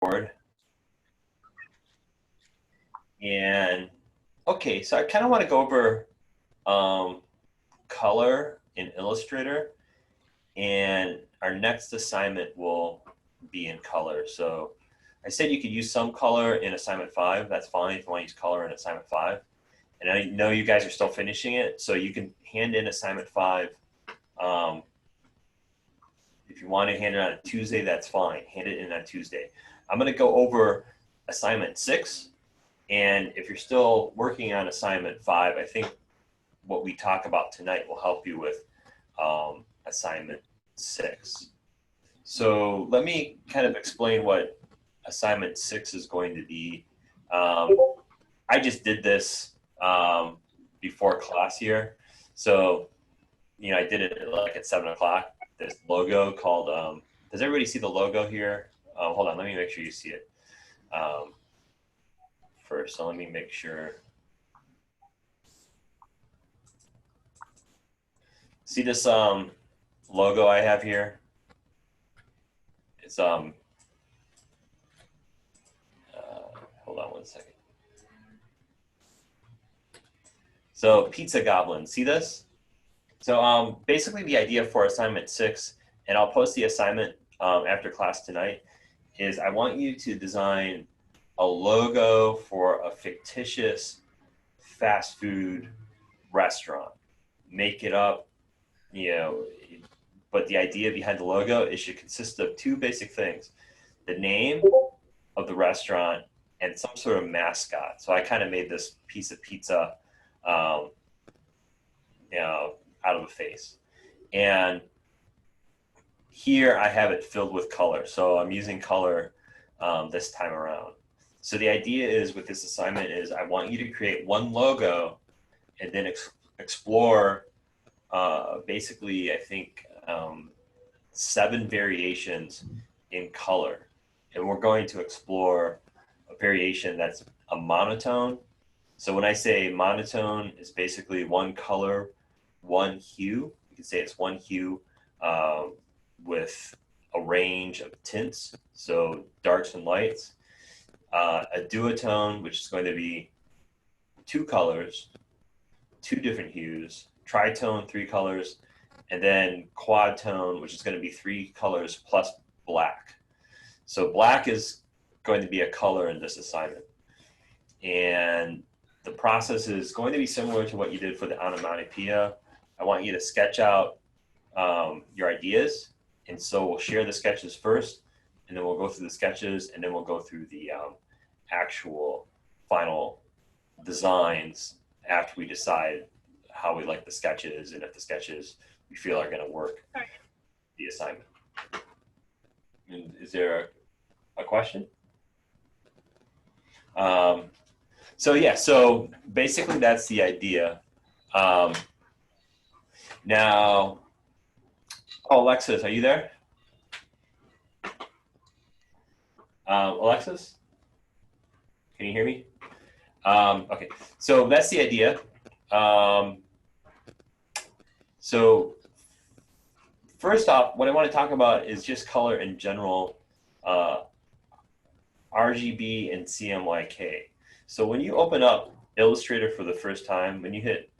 board. And okay, so I kind of want to go over color in Illustrator, and our next assignment will be in color. So I said you could use some color in assignment 5. That's fine if you want to use color in assignment 5. And I know you guys are still finishing it, so you can hand in assignment 5. If you want to hand it on a Tuesday, that's fine. Hand it in on Tuesday. I'm going to go over assignment 6. And if you're still working on assignment 5, I think what we talk about tonight will help you with assignment 6. So let me kind of explain what assignment 6 is going to be. I just did this before class here. So, you know, I did it like at 7 o'clock. This logo called, does everybody see the logo here? Hold on, let me make sure you see it first. So let me make sure. See this logo I have here? It's, hold on one second. So Pizza Goblin, see this? So basically the idea for assignment 6, and I'll post the assignment after class tonight, is I want you to design a logo for a fictitious fast food restaurant. Make it up, you know, but the idea behind the logo, it should consist of 2 basic things: the name of the restaurant and some sort of mascot. So I kind of made this piece of pizza, you know, out of a face. And here I have it filled with color. So I'm using color this time around. So the idea is with this assignment is I want you to create one logo and then explore basically, I think, 7 variations in color. And we're going to explore a variation that's a monotone. So when I say monotone, it's basically one color, one hue. You can say it's one hue with a range of tints, so darks and lights. A duotone, which is going to be 2 colors, 2 different hues. Tritone, 3 colors, and then quad tone, which is going to be 3 colors plus black. So black is going to be a color in this assignment. And the process is going to be similar to what you did for the onomatopoeia. I want you to sketch out your ideas. And so we'll share the sketches first, and then we'll go through the sketches, and then we'll go through the actual final designs after we decide how we like the sketches and if the sketches we feel are going to work the assignment. And is there a question? So yeah, so basically that's the idea. Now, oh, Alexis, are you there? Alexis, can you hear me? Okay, so that's the idea. So first off, what I want to talk about is just color in general, RGB and CMYK. So when you open up Illustrator for the first time, when you hit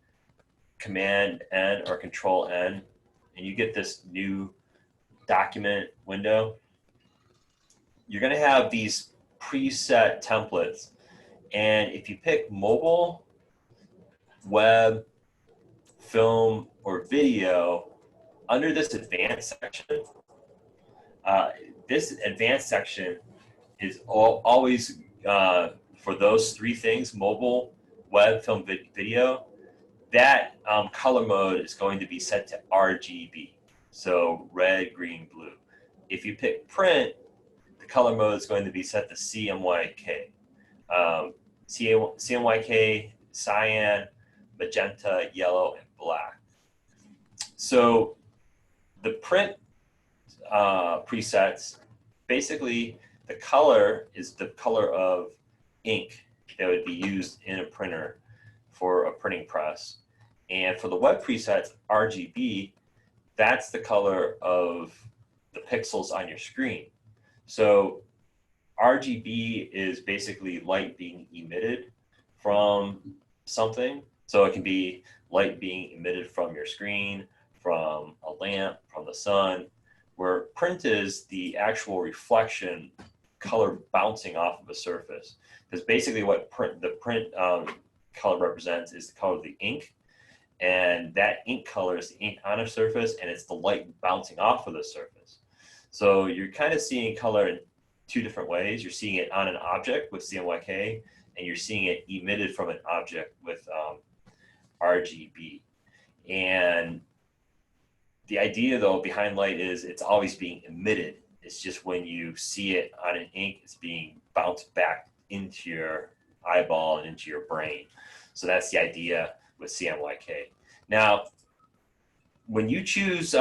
Command N or Control N, and you get this new document window, you're going to have these preset templates. And if you pick mobile, web, film, or video, under this advanced section, this advanced section is always for those 3 things: mobile, web, film, video. That color mode is going to be set to RGB, so red, green, blue. If you pick print, the color mode is going to be set to CMYK. CMYK, cyan, magenta, yellow, and black. So the print presets, basically the color is the color of ink that would be used in a printer for a printing press. And for the web presets, RGB, that's the color of the pixels on your screen. So RGB is basically light being emitted from something. So it can be light being emitted from your screen, from a lamp, from the sun, where print is the actual reflection color bouncing off of a surface. Because basically what the print color represents is the color of the ink, and that ink color is the ink on a surface, and it's the light bouncing off of the surface. So you're kind of seeing color in two different ways. You're seeing it on an object with Cmyk, and you're seeing it emitted from an object with RGB. And the idea, though, behind light is it's always being emitted. It's just when you see it on an ink, it's being bounced back into your eyeball and into your brain. So that's the idea with Cmyk. Now, when you choose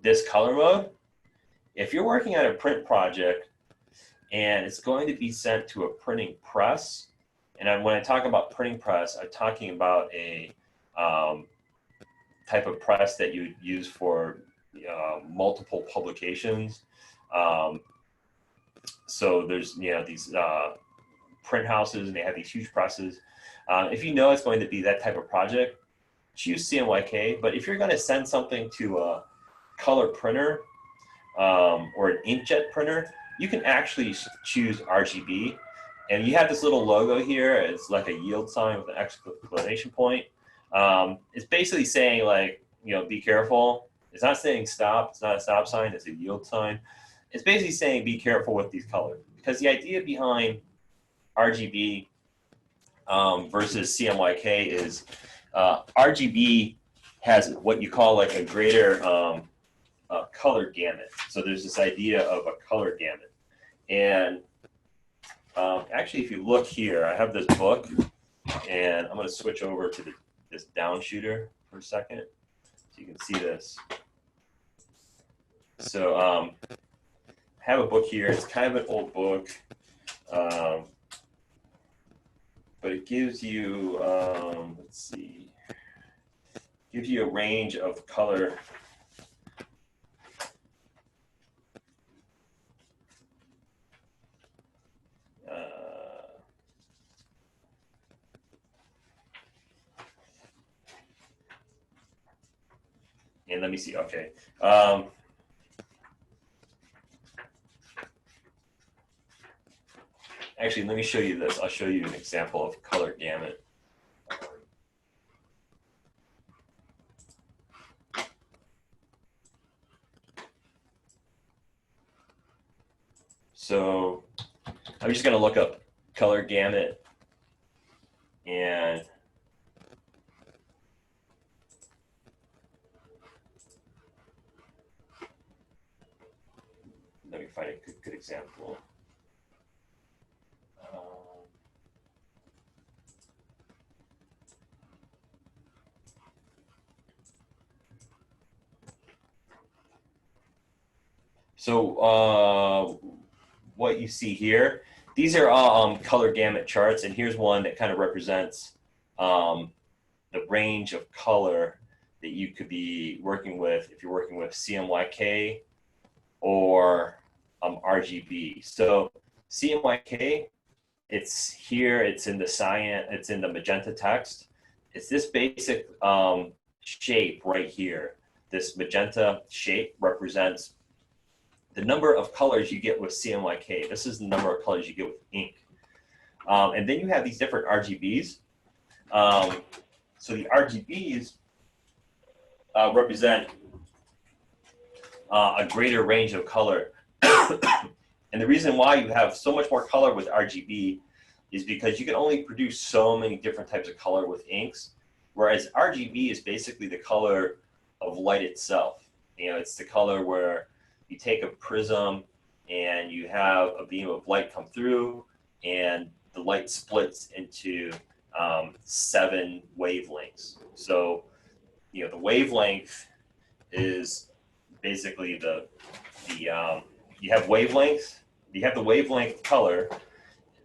this color mode, if you're working on a print project and it's going to be sent to a printing press, and when I talk about printing press, I'm talking about a type of press that you use for multiple publications. So there's these print houses, and they have these huge presses. If you know it's going to be that type of project, choose Cmyk. But if you're going to send something to a color printer or an inkjet printer, you can actually choose RGB. And you have this little logo here. It's like a yield sign with an exclamation point. It's basically saying, like, be careful. It's not saying stop. It's not a stop sign. It's a yield sign. It's basically saying be careful with these colors. Because the idea behind RGB versus Cmyk is RGB has what you call like a greater color gamut. So there's this idea of a color gamut. And actually, if you look here, I have this book, and I'm going to switch over to this down shooter for a second so you can see this. So I have a book here. It's kind of an old book, but it gives you, let's see, gives you a range of color. And let me see, okay. Actually, let me show you this. I'll show you an example of color gamut. So I'm just going to look up color gamut, and let me find a good example. So what you see here, these are all color gamut charts, and here's one that kind of represents the range of color that you could be working with if you're working with Cmyk or RGB. So Cmyk, it's here, it's in the Cyan, it's in the Magenta text. It's this basic shape right here. This magenta shape represents the number of colors you get with Cmyk. This is the number of colors you get with ink. And then you have these different RGBs. So the RGBs represent a greater range of color. And the reason why you have so much more color with RGB is because you can only produce so many different types of color with inks, whereas RGB is basically the color of light itself. It's the color where you take a prism and you have a beam of light come through, and the light splits into 7 wavelengths. So, the wavelength is basically you have wavelength. You have the wavelength color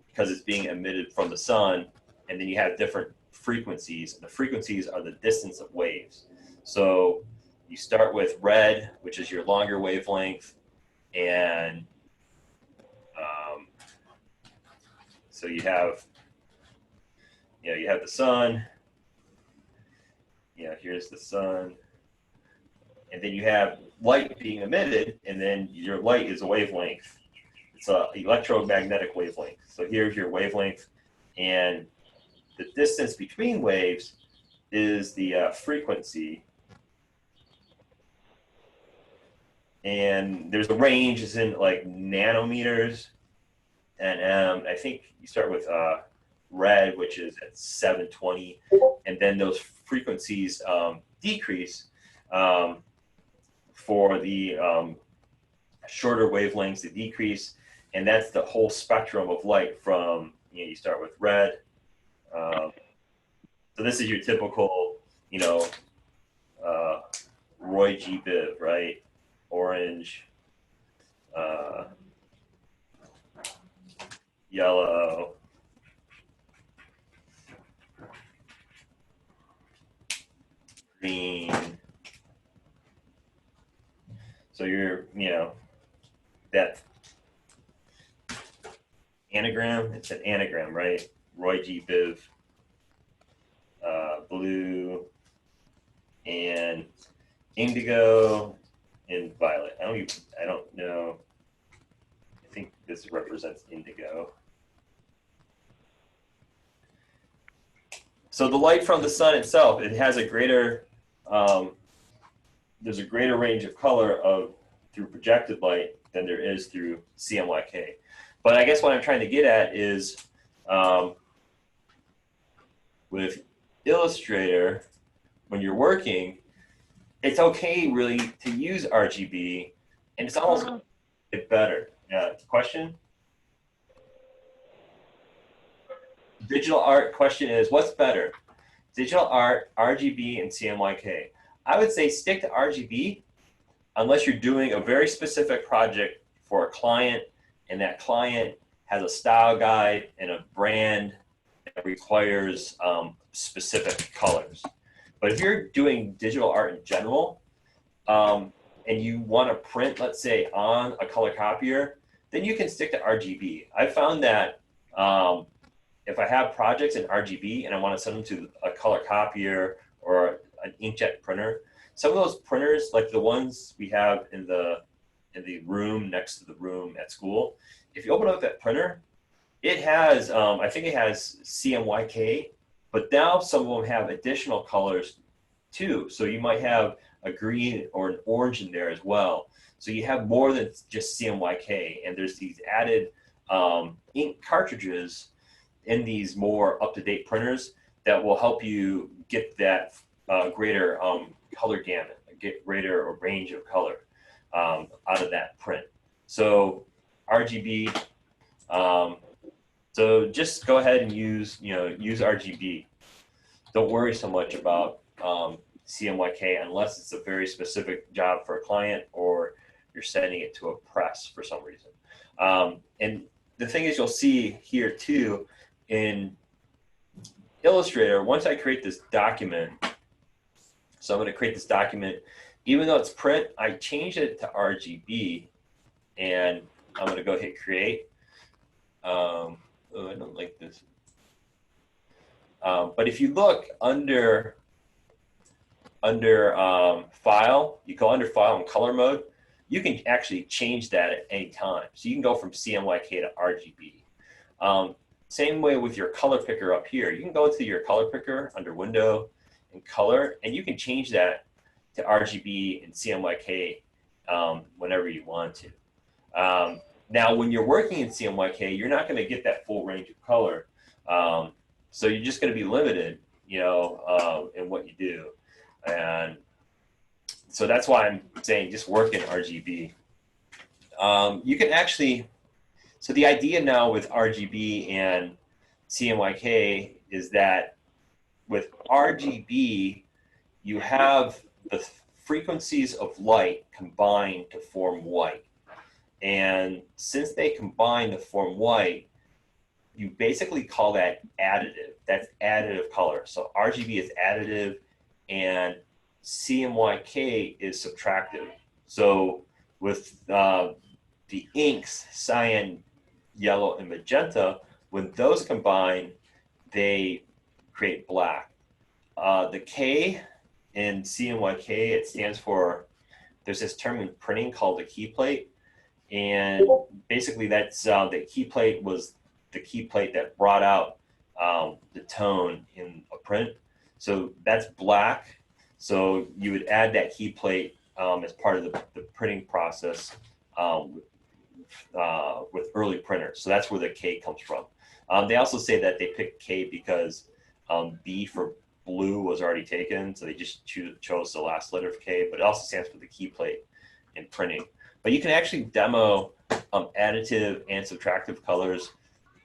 because it's being emitted from the sun, and then you have different frequencies. And the frequencies are the distance of waves. So you start with red, which is your longer wavelength, and So you have the sun. Here's the sun. And then you have light being emitted, and then your light is a wavelength. It's an electromagnetic wavelength. So here's your wavelength, and the distance between waves is the frequency. And there's a range, it's in like nanometers. And I think you start with red, which is at 720, and then those frequencies decrease for the shorter wavelengths, they decrease, and that's the whole spectrum of light from, you start with red. So this is your typical, Roy G. Biv, right? Orange, yellow, green. So you're, that anagram, it's an anagram, right? Roy G. Biv, blue, and indigo, and violet. I don't know. I think this represents indigo. So the light from the sun itself, it has a greater, there's a greater range of color through projected light than there is through CMYK. But I guess what I'm trying to get at is with Illustrator, when you're working, it's okay really to use RGB, and it's almost better. Question? Digital art question is, what's better? Digital art, RGB, and CMYK. I would say stick to RGB unless you're doing a very specific project for a client, and that client has a style guide and a brand that requires specific colors. But if you're doing digital art in general, and you want to print, let's say, on a color copier, then you can stick to RGB. I found that if I have projects in RGB and I want to send them to a color copier or an inkjet printer, some of those printers, like the ones we have in the room next to the room at school, if you open up that printer, it has, I think it has CMYK, but now some of them have additional colors too. So you might have a green or an orange in there as well. So you have more than just CMYK, and there's these added ink cartridges in these more up-to-date printers that will help you get that greater color gamut, get greater range of color out of that print. So RGB, so just go ahead and use RGB. Don't worry so much about CMYK unless it's a very specific job for a client or you're sending it to a press for some reason. And the thing is, you'll see here too in Illustrator, once I create this document, so I'm going to create this document, even though it's print, I changed it to RGB, and I'm going to go hit create. Oh, I don't like this. But if you look under file, you go under file and color mode, you can actually change that at any time. So you can go from CMYK to RGB. Same way with your color picker up here. You can go to your color picker under window and color, and you can change that to RGB and CMYK whenever you want to. Now, when you're working in CMYK, you're not going to get that full range of color. So you're just going to be limited, in what you do. And so that's why I'm saying just work in RGB. You can actually, so the idea now with RGB and CMYK is that with RGB, you have the frequencies of light combined to form white. And since they combine to form white, you basically call that additive. That's additive color. So RGB is additive and CMYK is subtractive. So with the inks, cyan, yellow, and magenta, When those combine, they create black. The K in Cmyk, it stands for, there's this term in printing called a key plate. And basically that's the key plate was the key plate that brought out the tone in a print. So that's black. So you would add that key plate as part of the printing process with early printers. So that's where the K comes from. They also say that they picked K because B for blue was already taken, so they just chose the last letter of K, but it also stands for the key plate in printing. But you can actually demo additive and subtractive colors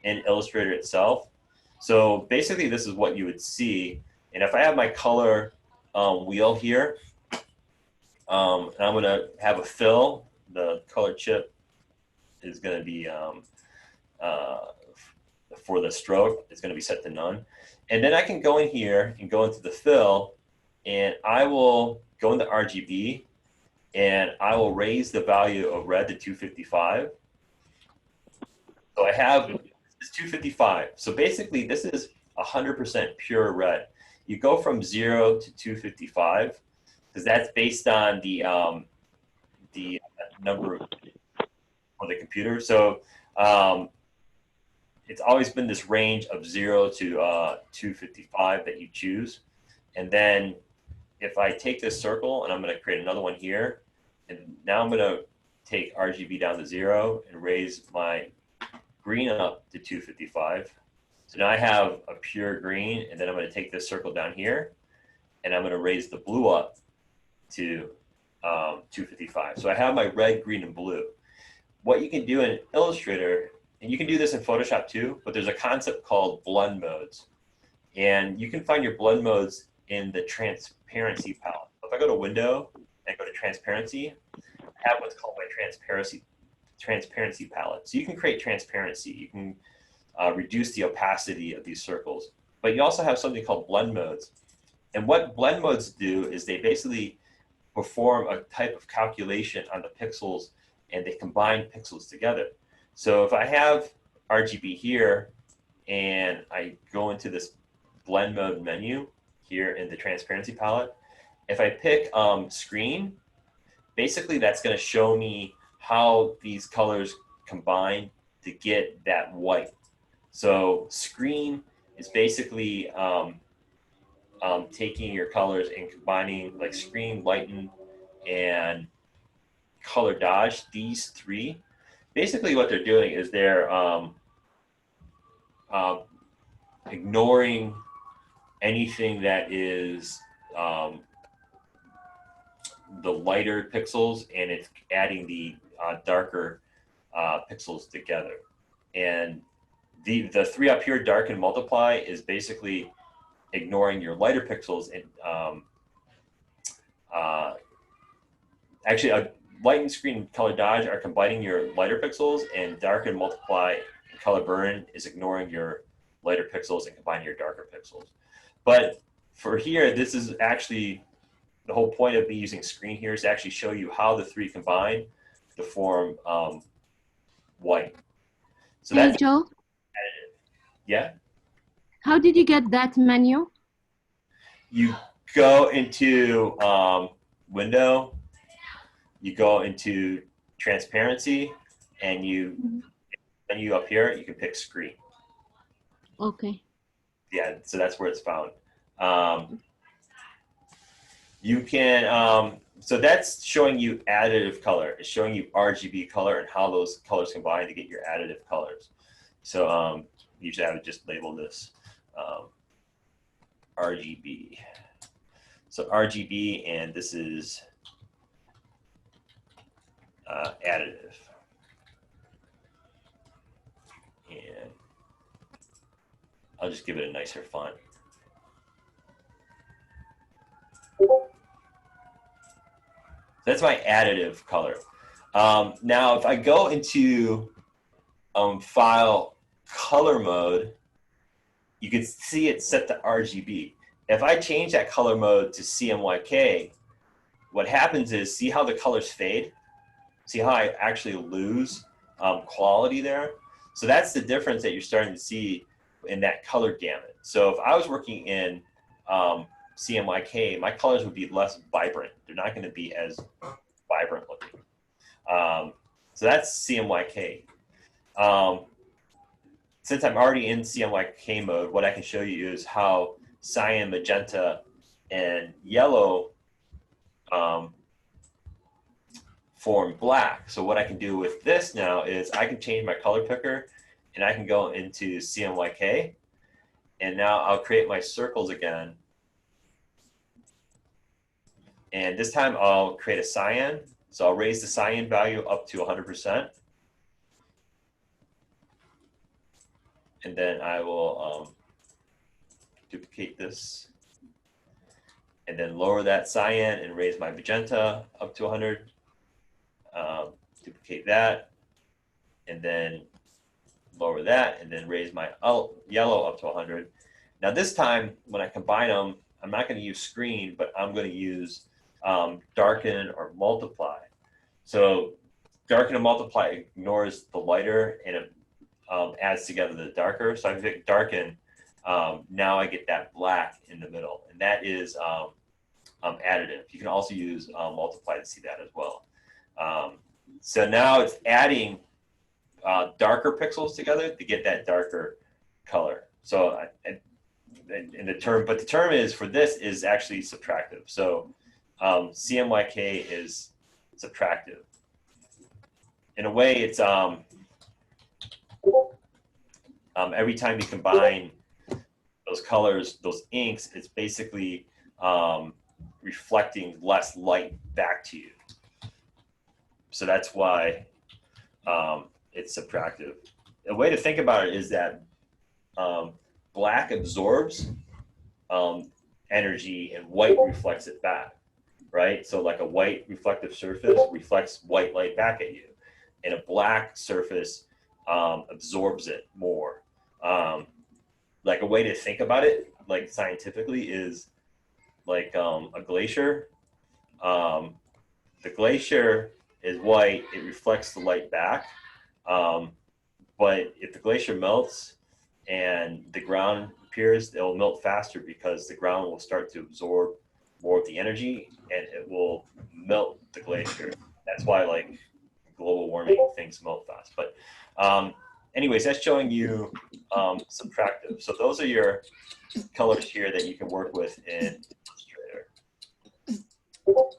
in Illustrator itself. So basically this is what you would see. And if I have my color wheel here, and I'm gonna have a fill, the color chip is gonna be, for the stroke, it's gonna be set to none. And then I can go in here and go into the fill, and I will go into RGB, and I will raise the value of red to 255. So I have this 255. So basically this is 100% pure red. You go from 0 to 255 because that's based on the number for the computer. So it's always been this range of 0 to 255 that you choose. And then if I take this circle and I'm going to create another one here, and now I'm going to take RGB down to 0 and raise my green up to 255. So now I have a pure green, and then I'm going to take this circle down here, and I'm going to raise the blue up to 255. So I have my red, green, and blue. What you can do in Illustrator, and you can do this in Photoshop too, but there's a concept called blend modes. And you can find your blend modes in the transparency palette. If I go to Window and go to Transparency, I have what's called my transparency palette. So you can create transparency. You can reduce the opacity of these circles. But you also have something called blend modes. And what blend modes do is they basically perform a type of calculation on the pixels, and they combine pixels together. So if I have RGB here, and I go into this blend mode menu here in the transparency palette, if I pick screen, basically that's going to show me how these colors combine to get that white. So screen is basically taking your colors and combining, like screen, lighten, and color dodge, these three. Basically what they're doing is they're ignoring anything that is the lighter pixels, and it's adding the darker pixels together. And the three up here, dark and multiply, is basically ignoring your lighter pixels. And actually, light and screen and color dodge are combining your lighter pixels, and dark and multiply and color burn is ignoring your lighter pixels and combining your darker pixels. But for here, this is actually the whole point of me using screen here, is to actually show you how the three combine to form white. So hey, that's Joe. additive. Yeah? How did you get that menu? You go into Window, you go into Transparency, and you up here, you can pick Screen. Okay. Yeah, so that's where it's found. You can, so that's showing you additive color. It's showing you RGB color and how those colors combine to get your additive colors. So usually I would just label this RGB. So RGB, and this is additive. And I'll just give it a nicer font. That's my additive color. Now, if I go into File, Color Mode, you can see it's set to RGB. If I change that color mode to CMYK, what happens is, see how the colors fade? See how I actually lose quality there? So that's the difference that you're starting to see in that color gamut. So if I was working in Cmyk, my colors would be less vibrant. They're not going to be as vibrant looking. So that's Cmyk. Since I'm already in Cmyk mode, what I can show you is how cyan, magenta, and yellow form black. So what I can do with this now is I can change my color picker, and I can go into Cmyk, and now I'll create my circles again. And this time I'll create a cyan. So I'll raise the cyan value up to 100%. And then I will duplicate this. And then lower that cyan and raise my magenta up to 100. Duplicate that. And then lower that. And then raise my yellow up to 100. Now this time, when I combine them, I'm not going to use screen, but I'm going to use darken or multiply. So darken and multiply ignores the lighter and it adds together the darker. So I pick darken. Now I get that black in the middle, and that is additive. You can also use multiply to see that as well. So now it's adding darker pixels together to get that darker color. So in the term, but the term is for this is actually subtractive. So Cmyk is subtractive. In a way, it's every time you combine those colors, those inks, it's basically reflecting less light back to you. So that's why it's subtractive. A way to think about it is that black absorbs energy and white reflects it back, right? So like a white reflective surface reflects white light back at you, and a black surface absorbs it more. Like a way to think about it, like scientifically, is like a glacier. The glacier is white, it reflects the light back. But if the glacier melts and the ground appears, it'll melt faster because the ground will start to absorb more of the energy and it will melt the glacier. That's why like global warming things melt fast. But anyways, that's showing you subtractive. So those are your colors here that you can work with in Illustrator. Let's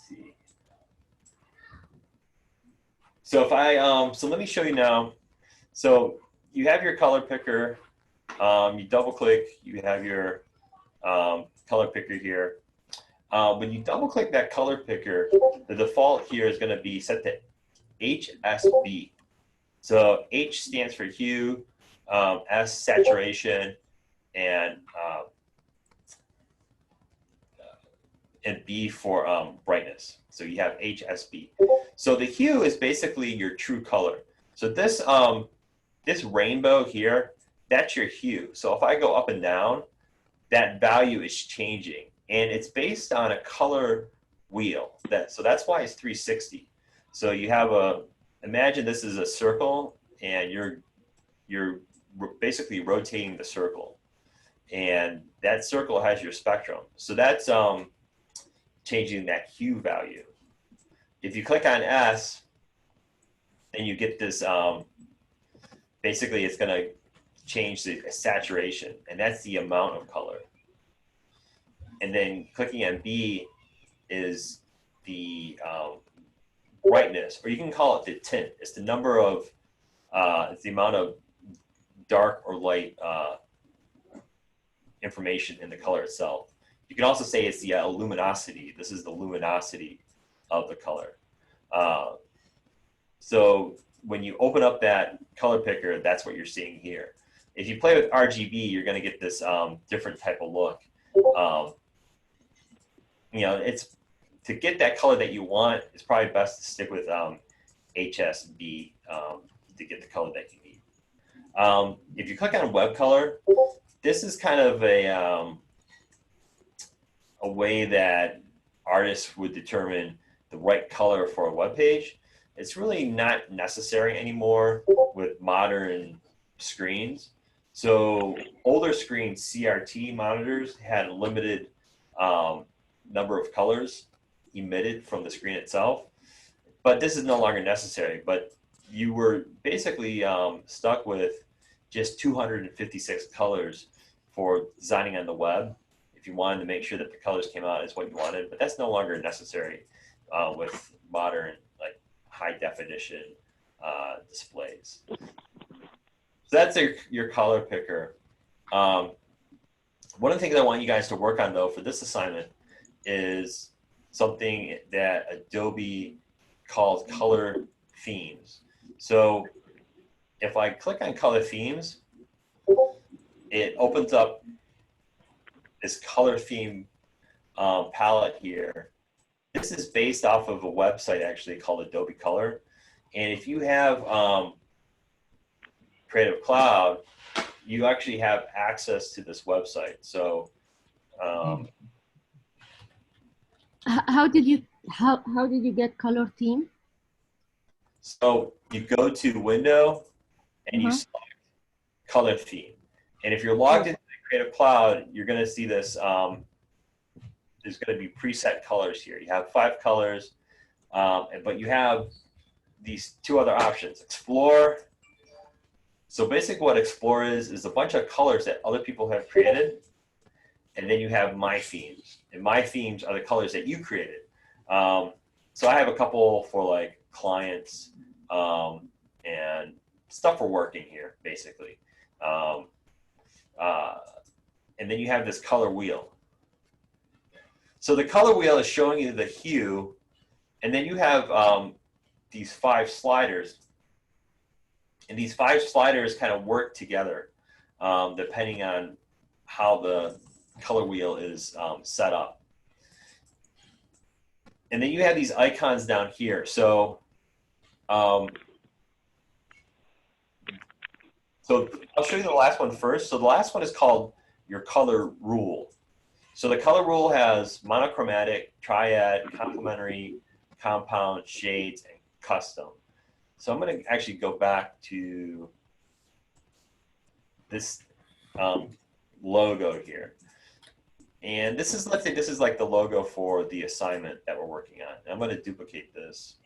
see. So if I, so let me show you now. So you have your color picker. You double click, you have your color picker here. When you double click that color picker, the default here is going to be set to HSB. So H stands for hue, S saturation, and B for brightness. So you have HSB. So the hue is basically your true color. So this this rainbow here, that's your hue. So if I go up and down, that value is changing, and it's based on a color wheel. So that's why it's 360. So you have imagine this is a circle, and you're basically rotating the circle, and that circle has your spectrum. So that's changing that hue value. If you click on S, then you get this. Basically, it's going to change the saturation, and that's the amount of color. And then clicking on B is the brightness, or you can call it the tint. It's the number of, it's the amount of dark or light information in the color itself. You can also say it's the luminosity. This is the luminosity of the color. So when you open up that color picker, that's what you're seeing here. If you play with RGB, you're going to get this different type of look. You know, it's to get that color that you want, it's probably best to stick with HSB to get the color that you need. If you click on web color, this is kind of a way that artists would determine the right color for a web page. it's really not necessary anymore with modern screens. So older screens, CRT monitors, had a limited number of colors emitted from the screen itself, but this is no longer necessary. But you were basically stuck with just 256 colors for designing on the web if you wanted to make sure that the colors came out as what you wanted, but that's no longer necessary with modern, like, high definition displays. So that's your color picker. One of the things I want you guys to work on, though, for this assignment is something that Adobe calls color themes. So if I click on color themes, it opens up this color theme palette here. This is based off of a website actually called Adobe Color. And if you have Creative Cloud, you actually have access to this website. So How did you get color theme? so you go to Window and you select color theme. And if you're logged into the Creative Cloud, you're going to see this. There's going to be preset colors here. You have 5 colors, but you have these 2 other options. Explore. So basically what Explore is a bunch of colors that other people have created. And then you have My Themes. And My Themes are the colors that you created. So I have a couple for like clients and stuff for working here, basically. And then you have this color wheel. So the color wheel is showing you the hue, and then you have these 5 sliders. And these 5 sliders kind of work together depending on how the color wheel is set up. And then you have these icons down here. So so I'll show you the last one first. So the last one is called your color rule. So the color rule has monochromatic, triad, complementary, compound, shades, and custom. So I'm going to actually go back to this logo here. And this is, let's say this is like the logo for the assignment that we're working on. And I'm going to duplicate this.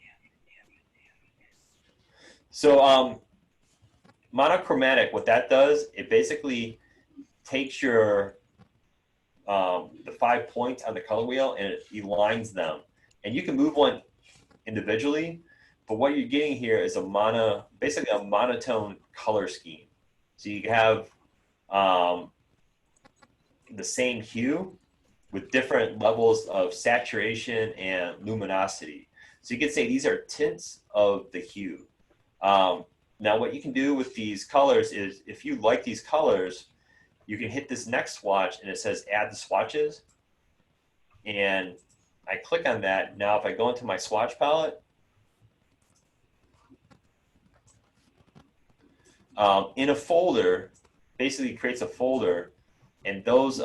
So monochromatic, what that does, it basically takes your the 5 points on the color wheel and it aligns them. And you can move one individually, but what you're getting here is basically a monotone color scheme. So you have the same hue with different levels of saturation and luminosity. So you can say these are tints of the hue. Now what you can do with these colors is if you like these colors, you can hit this next swatch and it says add the swatches. And I click on that. Now if I go into my swatch palette, in a folder, basically creates a folder, and those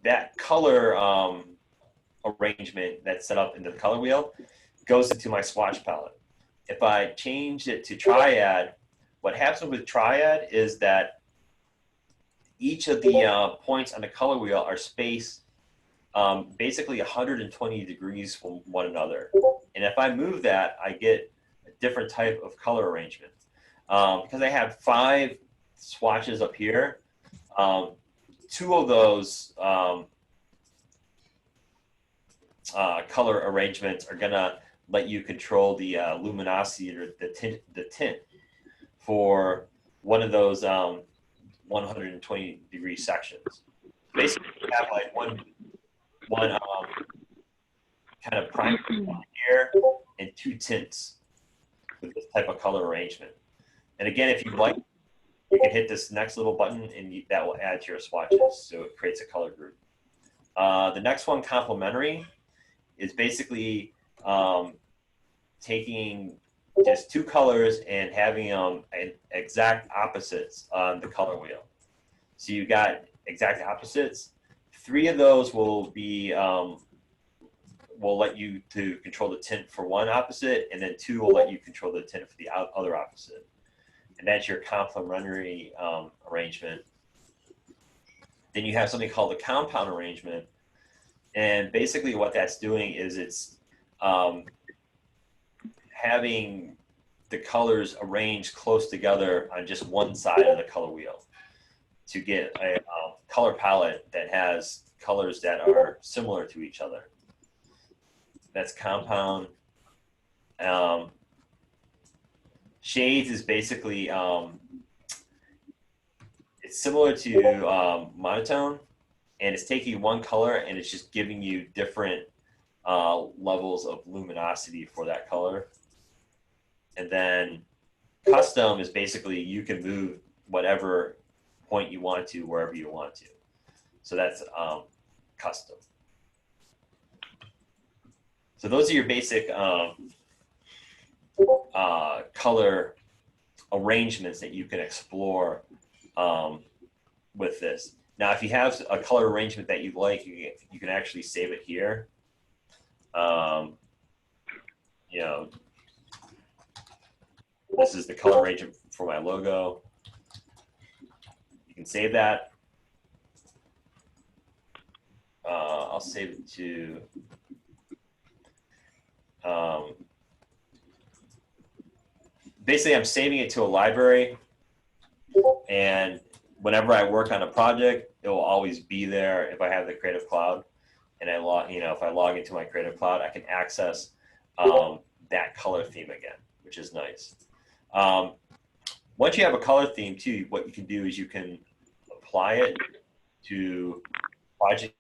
that color arrangement that's set up into the color wheel goes into my swatch palette. If I change it to Triad, what happens with Triad is that each of the points on the color wheel are spaced basically 120 degrees from one another. And if I move that, I get a different type of color arrangement. Because I have 5 swatches up here, 2 of those color arrangements are going to let you control the luminosity or the tint for one of those 120 degree sections. Basically, you have like one kind of primary here and 2 tints with this type of color arrangement. And again, if you like, you can hit this next little button and that will add to your swatches. So it creates a color group. The next one, complementary, is basically taking just 2 colors and having them exact opposites on the color wheel. So you got exact opposites. 3 of those will be will let you to control the tint for one opposite, and then 2 will let you control the tint for the other opposite. And that's your complementary arrangement. Then you have something called the compound arrangement. And basically what that's doing is it's having the colors arranged close together on just one side of the color wheel to get a color palette that has colors that are similar to each other. That's compound. Shades is basically, it's similar to monotone, and it's taking one color and it's just giving you different levels of luminosity for that color. And then custom is basically you can move whatever point you want to wherever you want to. So that's custom. So those are your basic color arrangements that you can explore with this. Now, if you have a color arrangement that you like, you can actually save it here. You know, this is the color arrangement for my logo. You can save that. I'll save it to basically I'm saving it to a library, and whenever I work on a project, it will always be there if I have the Creative Cloud. And I log, if I log into my Creative Cloud, I can access that color theme again, which is nice. Once you have a color theme too, what you can do is you can apply it to project.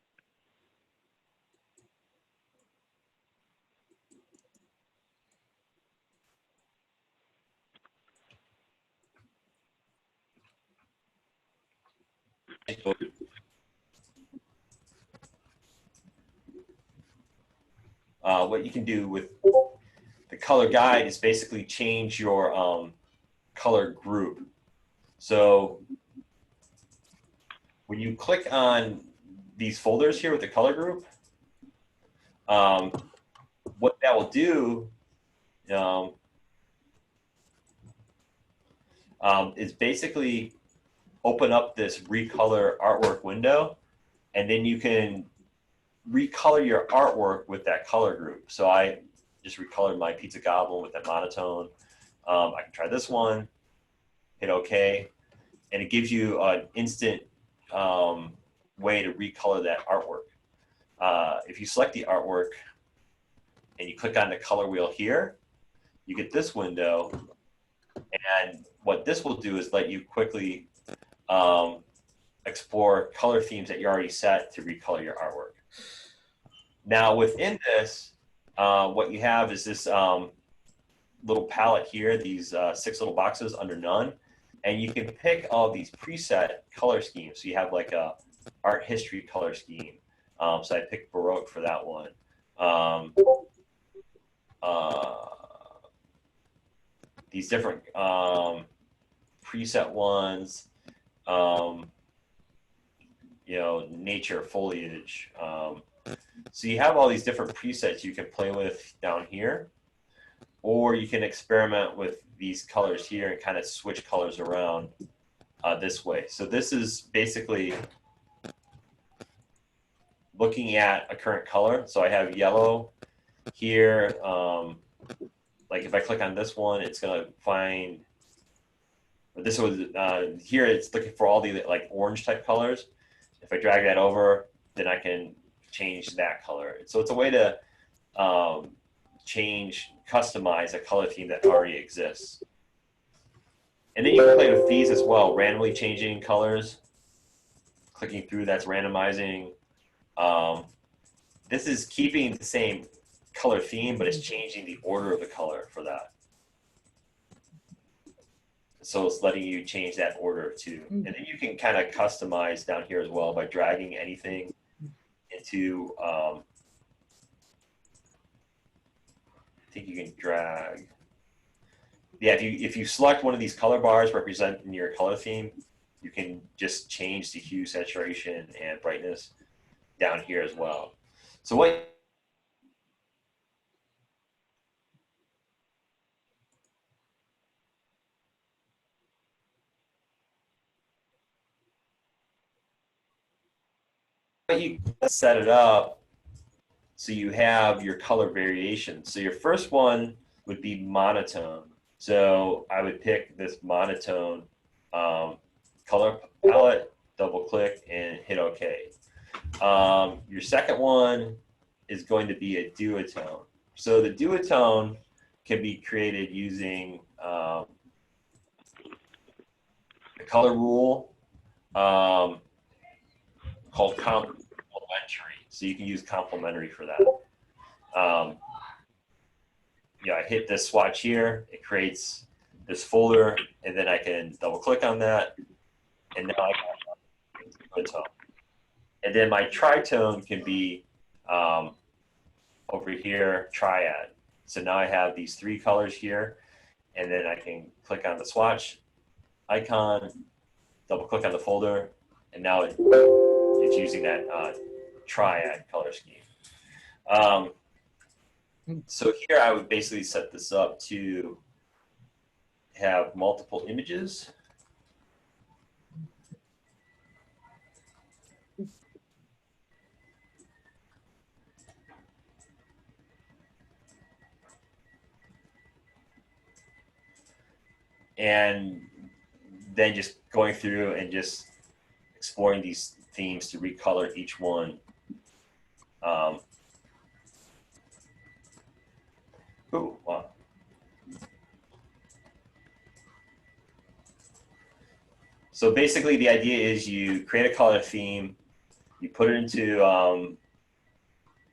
What you can do with the color guide is basically change your color group. So when you click on these folders here with the color group, what that will do is basically open up this recolor artwork window, and then you can recolor your artwork with that color group. So I just recolored my pizza goblin with that monotone. I can try this one, hit OK, and it gives you an instant way to recolor that artwork. If you select the artwork and you click on the color wheel here, you get this window, and what this will do is let you quickly explore color themes that you already set to recolor your artwork. Now within this, what you have is this little palette here, these 6 little boxes under none, and you can pick all these preset color schemes. So you have like a art history color scheme. So I picked Baroque for that one. These different preset ones, nature, foliage. So you have all these different presets you can play with down here, or you can experiment with these colors here and kind of switch colors around this way. So this is basically looking at a current color. So I have yellow here. Like if I click on this one, it's going to find, this was here it's looking for all the like orange type colors. If I drag that over, then I can change that color. So it's a way to customize a color theme that already exists. And then you can play with these as well, randomly changing colors. Clicking through, that's randomizing. This is keeping the same color theme, but it's changing the order of the color for that. So it's letting you change that order too. And then you can kind of customize down here as well by dragging anything into, I think you can drag. Yeah, if you select one of these color bars representing your color theme, you can just change the hue, saturation, and brightness down here as well. So what you set it up so you have your color variation. So your first one would be monotone. So I would pick this monotone color palette, double click, and hit OK. Your second one is going to be a duotone. So the duotone can be created using the color rule called complementary. So you can use complementary for that. Yeah, I hit this swatch here. It creates this folder, and then I can double click on that, and now I have a tone. And then my tritone can be over here, Triad. So now I have these three colors here, and then I can click on the swatch icon, double click on the folder, and now it's using that Triad color scheme. So here I would basically set this up to have multiple images. And then just going through and just exploring these themes to recolor each one. Ooh, wow. So basically the idea is you create a color theme, you put it into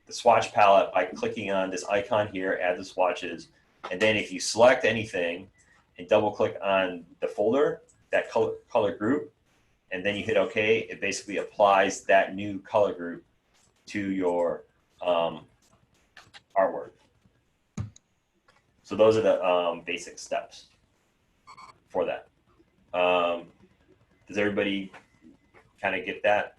the swatch palette by clicking on this icon here, add the swatches, and then if you select anything and double click on the folder, that color group, and then you hit OK, it basically applies that new color group to your artwork. So those are the basic steps for that. Does everybody kind of get that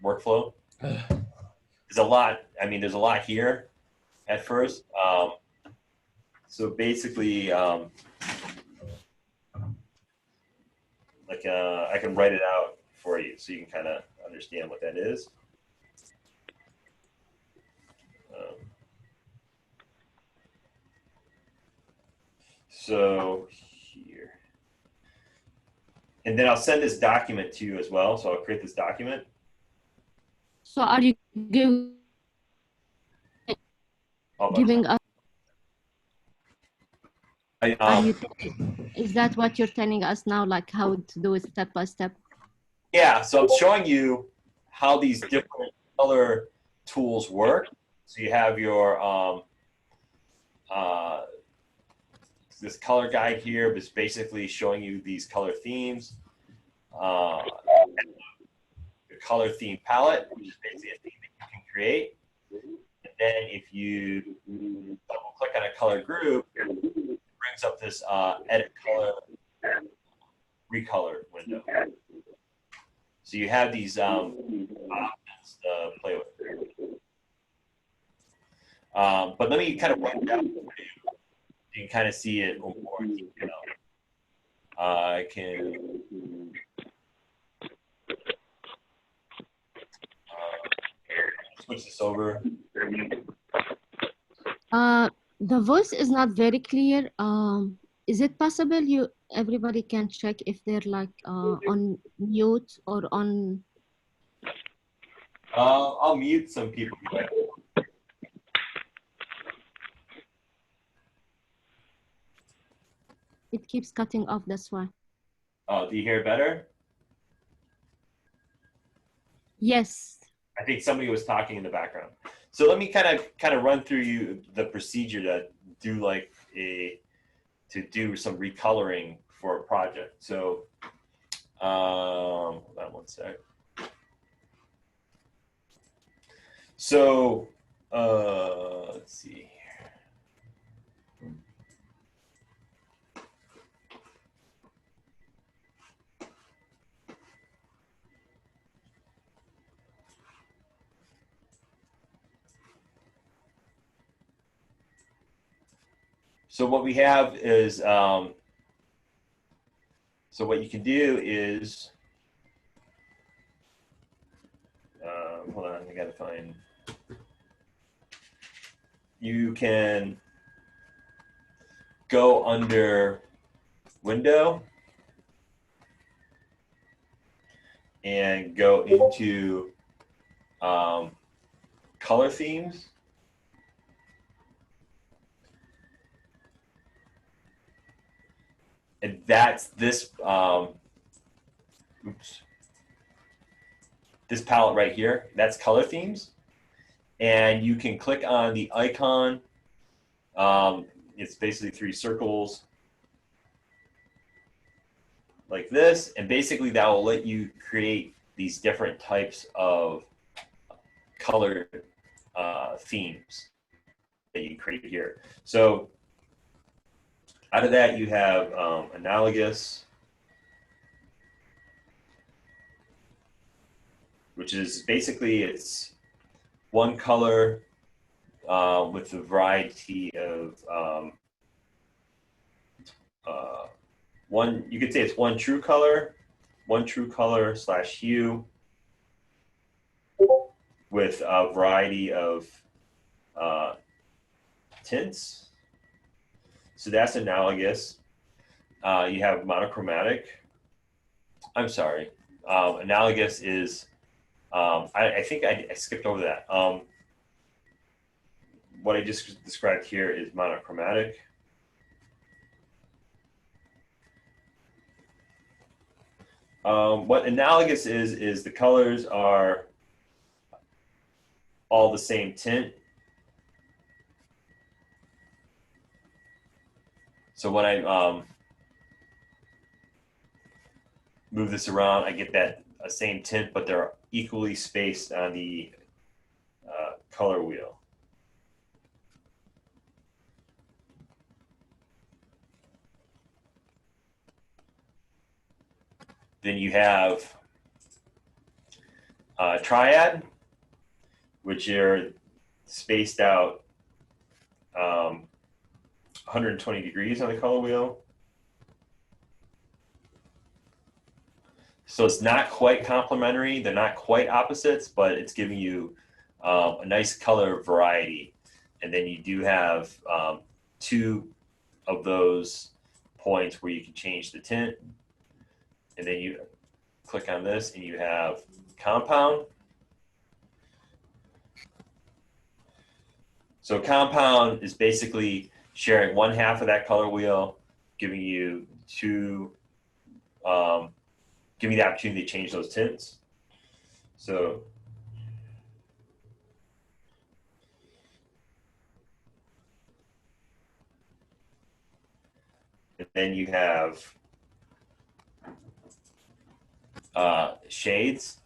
workflow? There's a lot. I mean, there's a lot here at first. So basically, like I can write it out for you so you can kind of understand what that is. So here. And then I'll send this document to you as well. So I'll create this document. So are you giving us? Is that what you're telling us now, like how to do it step by step? Yeah, so I'm showing you how these different color tools work. So you have your this color guide here is basically showing you these color themes. The color theme palette, which is basically a theme that you can create. And then if you double click on a color group, it brings up this edit color recolor window. So you have these options to play with. But let me kind of run down for you. You can kind of see it more. I can switch this over. The voice is not very clear. Is it possible everybody can check if they're like on mute or on? I'll mute some people. It keeps cutting off, that's why. Oh, do you hear better? Yes. I think somebody was talking in the background. So let me kind of run through the procedure to do some recoloring for a project. So hold on one sec. So let's see. So what we have is, so what you can do is, hold on, I gotta find. You can go under Window and go into color themes. And that's this, this palette right here. That's color themes. And you can click on the icon. It's basically 3 circles like this. And basically that will let you create these different types of color themes that you can create here. So out of that, you have analogous, which is basically it's one color with a variety of one. You could say it's one true color / hue with a variety of tints. So that's analogous. You have monochromatic. I'm sorry. Analogous is, I think I skipped over that. What I just described here is monochromatic. What analogous is the colors are all the same tint. So when I move this around, I get that same tint, but they're equally spaced on the color wheel. Then you have Triad, which are spaced out 120 degrees on the color wheel. So it's not quite complementary. They're not quite opposites, but it's giving you a nice color variety. And then you do have 2 of those points where you can change the tint. And then you click on this and you have compound. So compound is basically sharing 1/2 of that color wheel, giving you give me the opportunity to change those tints. So and then you have shades,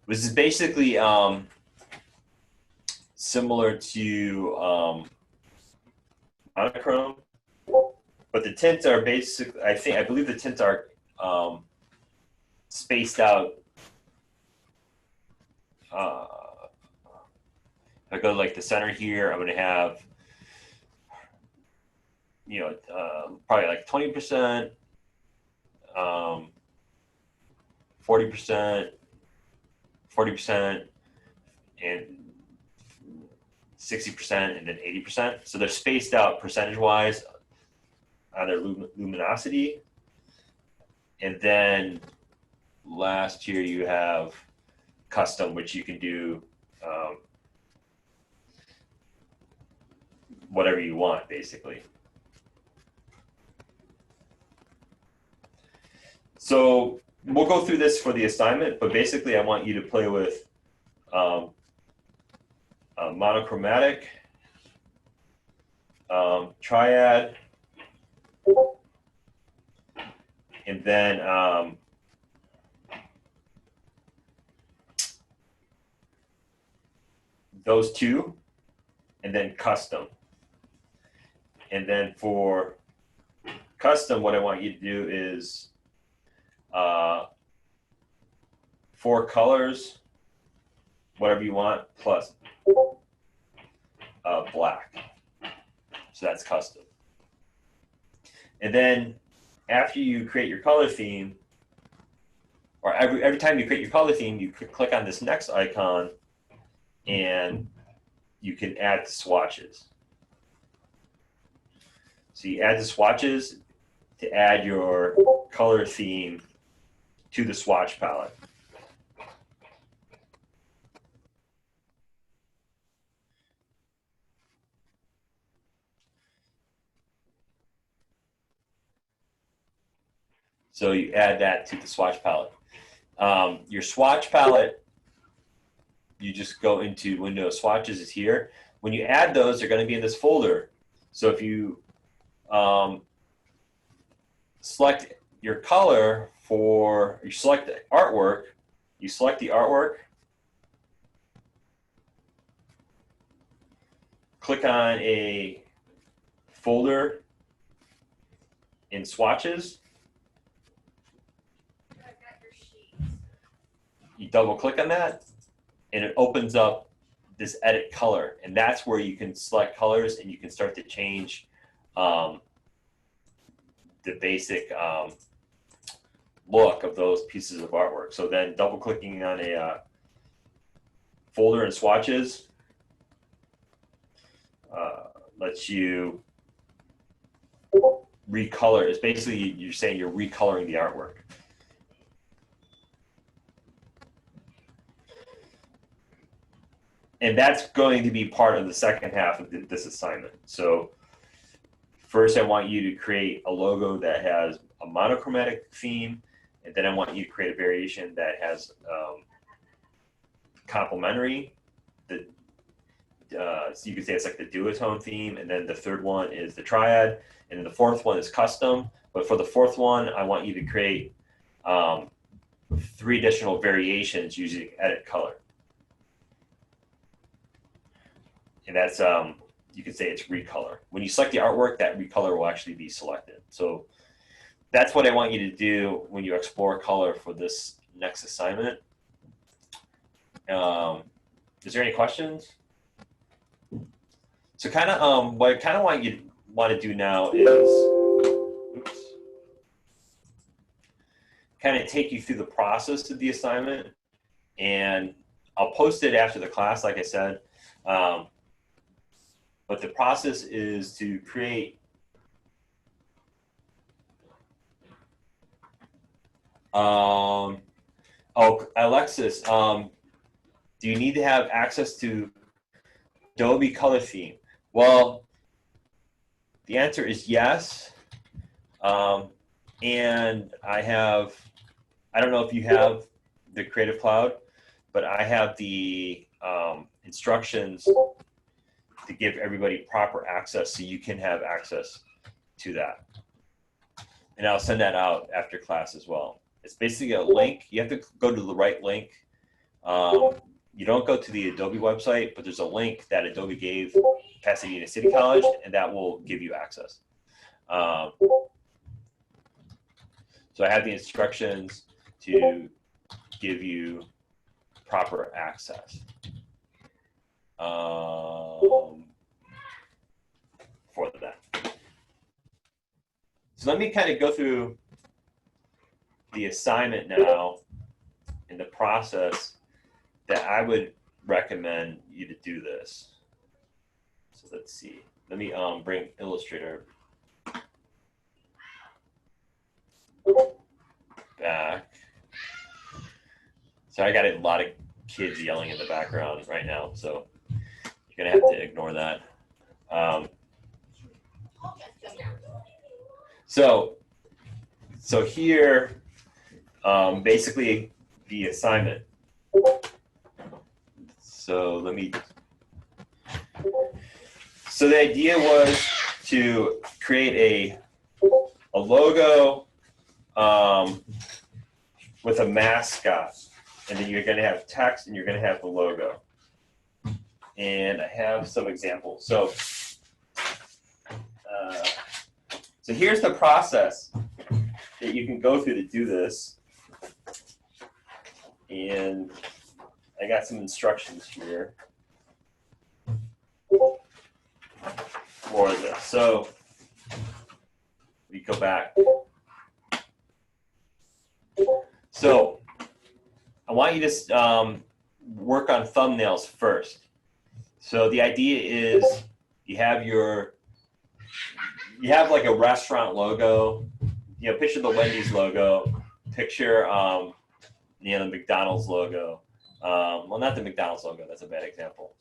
which is basically similar to monochrome, but the tints are basically, I believe the tints are spaced out. If I go to like the center here, I'm going to have, you know, probably like 20%, 40%, 40%, and 60%, and then 80%. So they're spaced out percentage-wise on their luminosity. And then last here you have custom, which you can do whatever you want, basically. So we'll go through this for the assignment, but basically I want you to play with monochromatic, triad, and then those 2, and then custom. And then for custom, what I want you to do is 4 colors, whatever you want, plus black. So that's custom. And then after you create your color theme, or every time you create your color theme, you click on this next icon, and you can add swatches. So you add the swatches to add your color theme to the swatch palette. So you add that to the swatch palette. Your swatch palette, you just go into Windows, Swatches is here. When you add those, they're going to be in this folder. So if you select your color for, you select the artwork, you select the artwork, click on a folder in Swatches. You double click on that, and it opens up this edit color, and that's where you can select colors and you can start to change the basic look of those pieces of artwork. So then double clicking on a folder in Swatches lets you recolor. It's basically you're saying you're recoloring the artwork. And that's going to be part of the second half of this assignment. So first I want you to create a logo that has a monochromatic theme, and then I want you to create a variation that has complementary. So you could say it's like the duotone theme, and then the third one is the triad, and then the fourth one is custom. But for the fourth one, I want you to create 3 additional variations using edit color. And that's, you could say it's recolor. When you select the artwork, that recolor will actually be selected. So that's what I want you to do when you explore color for this next assignment. Is there any questions? So kind of what I kind of want to do now is kind of take you through the process of the assignment, and I'll post it after the class, like I said. But the process is to create oh, Alexis, do you need to have access to Adobe Color Theme? Well, the answer is yes. And I don't know if you have the Creative Cloud, but I have the instructions to give everybody proper access so you can have access to that. And I'll send that out after class as well. It's basically a link. You have to go to the right link. You don't go to the Adobe website, but there's a link that Adobe gave Pasadena City College, and that will give you access. So I have the instructions to give you proper access for that. So let me kind of go through the assignment now and the process that I would recommend you to do this. So let's see. Let me bring Illustrator back. So I got a lot of kids yelling in the background right now, so you're gonna have to ignore that. So here, basically the assignment. So the idea was to create a logo with a mascot, and then you're going to have text and you're going to have the logo. And I have some examples. So here's the process that you can go through to do this. And I got some instructions here for this. So we go back. So I want you to work on thumbnails first. So the idea is you have like a restaurant logo. You know, picture the Wendy's logo. Picture you know, the McDonald's logo. Well, not the McDonald's logo. That's a bad example.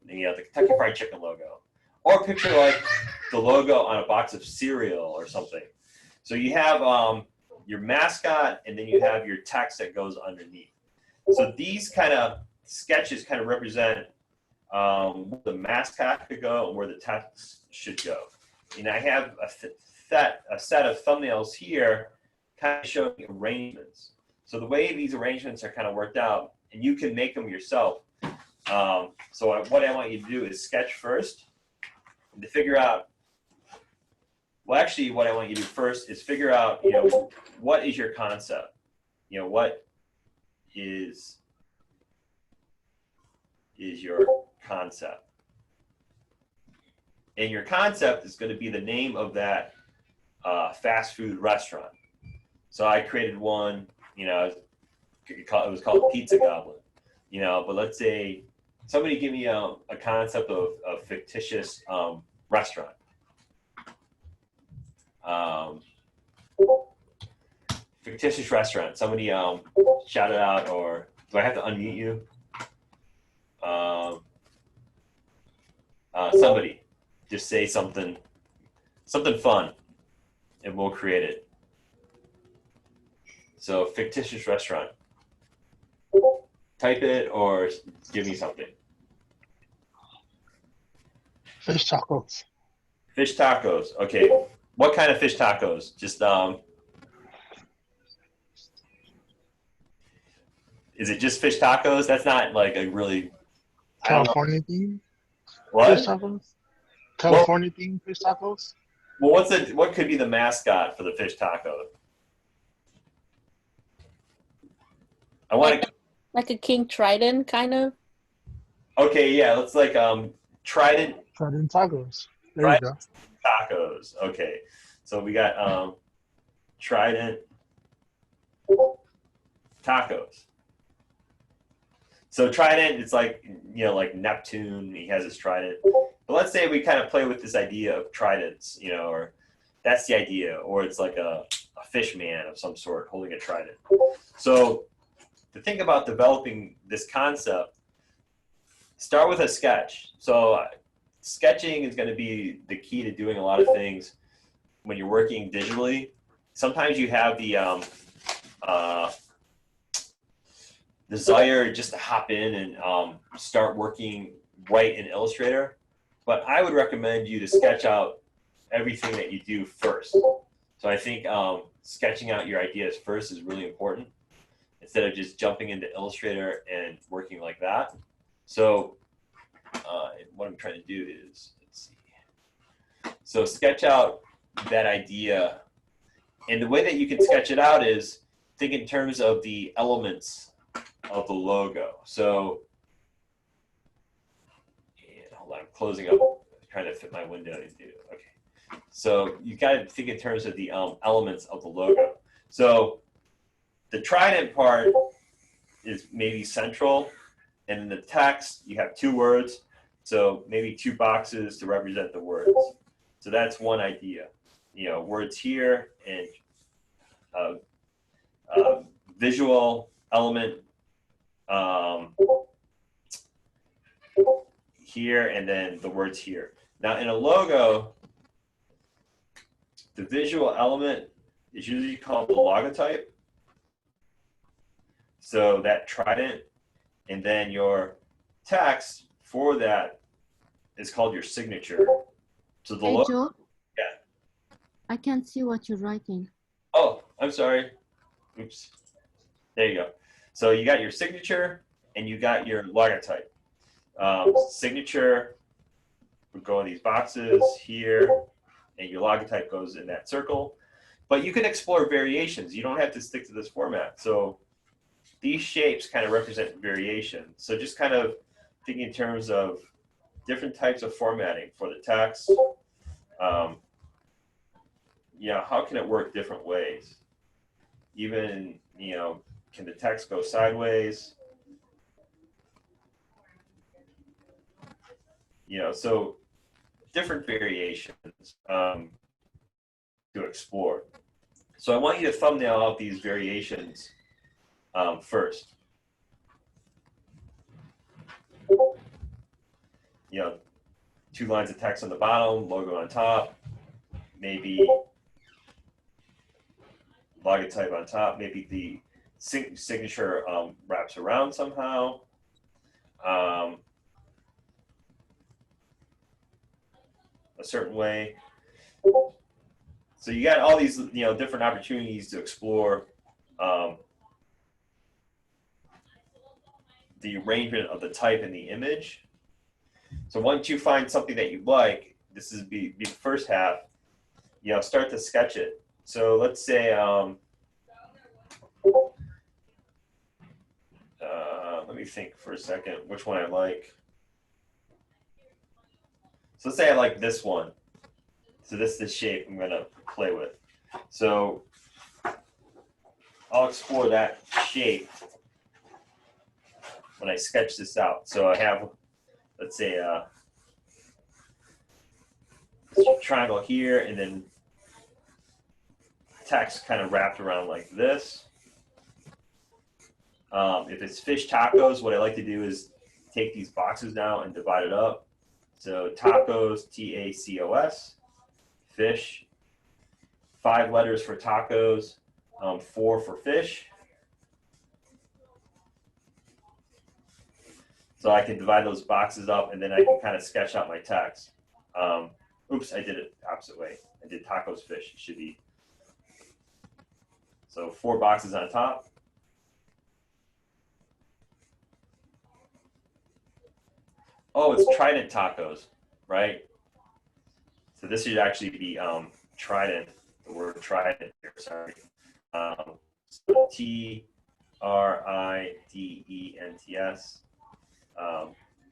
You know, the Kentucky Fried Chicken logo. Or picture like the logo on a box of cereal or something. So you have your mascot, and then you have your text that goes underneath. So these kind of sketches kind of represent where the mascot could go and where the text should go. And I have a set of thumbnails here kind of showing arrangements. So the way these arrangements are kind of worked out, and you can make them yourself. So what I want you to do is sketch first and to figure out, well, actually what I want you to do first is figure out, you know, what is your concept? You know, what is your concept? And your concept is going to be the name of that fast food restaurant. So I created one, you know, it was called Pizza Goblin, you know, but let's say somebody give me a concept of a fictitious restaurant. Fictitious restaurant. Somebody shout it out, or do I have to unmute you? Somebody just say something fun, and we'll create it. So fictitious restaurant. Type it or give me something. Fish tacos. Fish tacos. Okay. What kind of fish tacos? Just is it just fish tacos? That's not like a really California theme. What? Fish tacos. California theme fish tacos. Well, what could be the mascot for the fish taco? I want to like a king trident kind of. Okay, yeah, let's like Trident tacos. There Trident you go. Tacos. Okay. So we got Trident tacos. So Trident, it's like, you know, like Neptune, he has his trident. But let's say we kind of play with this idea of tridents, you know, or that's the idea, or it's like a fish man of some sort holding a trident. So to think about developing this concept, start with a sketch. So sketching is going to be the key to doing a lot of things when you're working digitally. Sometimes you have the desire just to hop in and start working right in Illustrator, but I would recommend you to sketch out everything that you do first. So I think sketching out your ideas first is really important instead of just jumping into Illustrator and working like that. So what I'm trying to do is, let's see. So sketch out that idea. And the way that you can sketch it out is think in terms of the elements of the logo. So, hold on, I'm closing up, trying to fit my window into. Okay. So you got to think in terms of the elements of the logo. So the trident part is maybe central, and in the text you have two words. So maybe two boxes to represent the words. So that's one idea. You know, words here and visual element here, and then the words here. Now in a logo, the visual element is usually called the logotype. So that trident, and then your text for that is called your signature. So the Hey, Joe? Yeah. I can't see what you're writing. Oh, I'm sorry. Oops. There you go. So you got your signature and you got your logotype. Signature would go in these boxes here, and your logotype goes in that circle. But you can explore variations. You don't have to stick to this format. So these shapes kind of represent variation. So just kind of think in terms of different types of formatting for the text. You know, how can it work different ways? Even, you know, can the text go sideways? You know, so different variations to explore. So I want you to thumbnail out these variations first. You know, 2 lines of text on the bottom, logo on top, maybe logotype on top, maybe the signature wraps around somehow. A certain way. So you got all these, you know, different opportunities to explore the arrangement of the type in the image. So once you find something that you like, this is be the first half, you know, start to sketch it. So let's say, let me think for a second which one I like. So let's say I like this one. So this is the shape I'm gonna play with. So I'll explore that shape when I sketch this out. So I have, let's say, this triangle here, and then text kind of wrapped around like this. If it's fish tacos, what I like to do is take these boxes now and divide it up. So tacos, T-A-C-O-S, fish, 5 letters for tacos, 4 for fish. So I can divide those boxes up, and then I can kind of sketch out my text. Oops, I did it the opposite way. I did tacos, fish. It should be. So 4 boxes on top. Oh, it's Trident tacos, right? So this should actually be Trident, the word Trident here, sorry. So T-R-I-D-E-N-T-S.